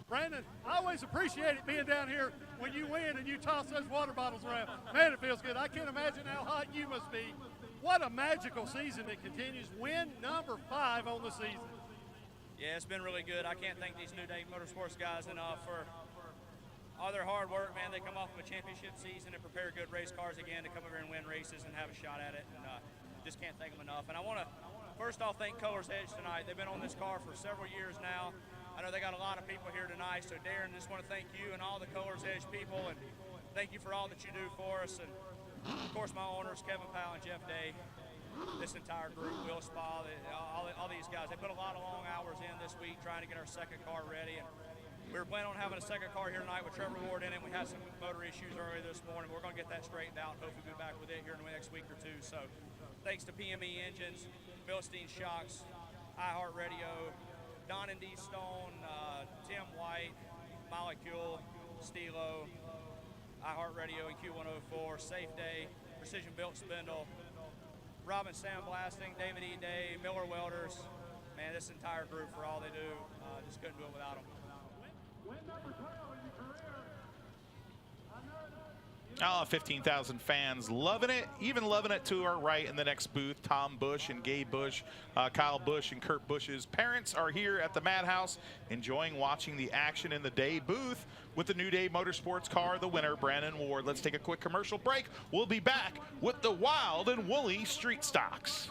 Brandon, I always appreciate it being down here when you win and you toss those water bottles around. Man, it feels good. I can't imagine how hot you must be. What a magical season that continues. Win number 5 on the season. Yeah, it's been really good. I can't thank these New Day Motorsports guys enough for all their hard work, man. They come off of a championship season and prepare good race cars again to come over and win races and have a shot at it. And just can't thank them enough. And I want to, first off, thank Colors Edge tonight. They've been on this car for several years now. I know they got a lot of people here tonight, so Darren, just want to thank you and all the Colors Edge people, and thank you for all that you do for us. And of course, my owners, Kevin Powell and Jeff Day, this entire group, Will Spa, all these guys. They put a lot of long hours in this week trying to get our second car ready. And we were planning on having a second car here tonight with Trevor Ward in it. We had some motor issues earlier this morning. We're going to get that straightened out. Hopefully we'll be back with it here in the next week or two. So thanks to PME Engines, Philistine Shocks, iHeartRadio, Don and D Stone, Tim White, Molecule, Stilo, iHeartRadio and Q104, Safe Day, Precision Built Spindle, Robin Sandblasting, David E. Day, Miller Welders. Man, this entire group for all they do, just couldn't do it without them. Oh, 15,000 fans loving it, even loving it to our right in the next booth. Tom Bush and Gabe Bush, Kyle Bush and Kurt Bush's parents are here at the Madhouse enjoying watching the action in the Day booth with the New Day Motorsports car, the winner, Brandon Ward. Let's take a quick commercial break. We'll be back with the wild and woolly street stocks.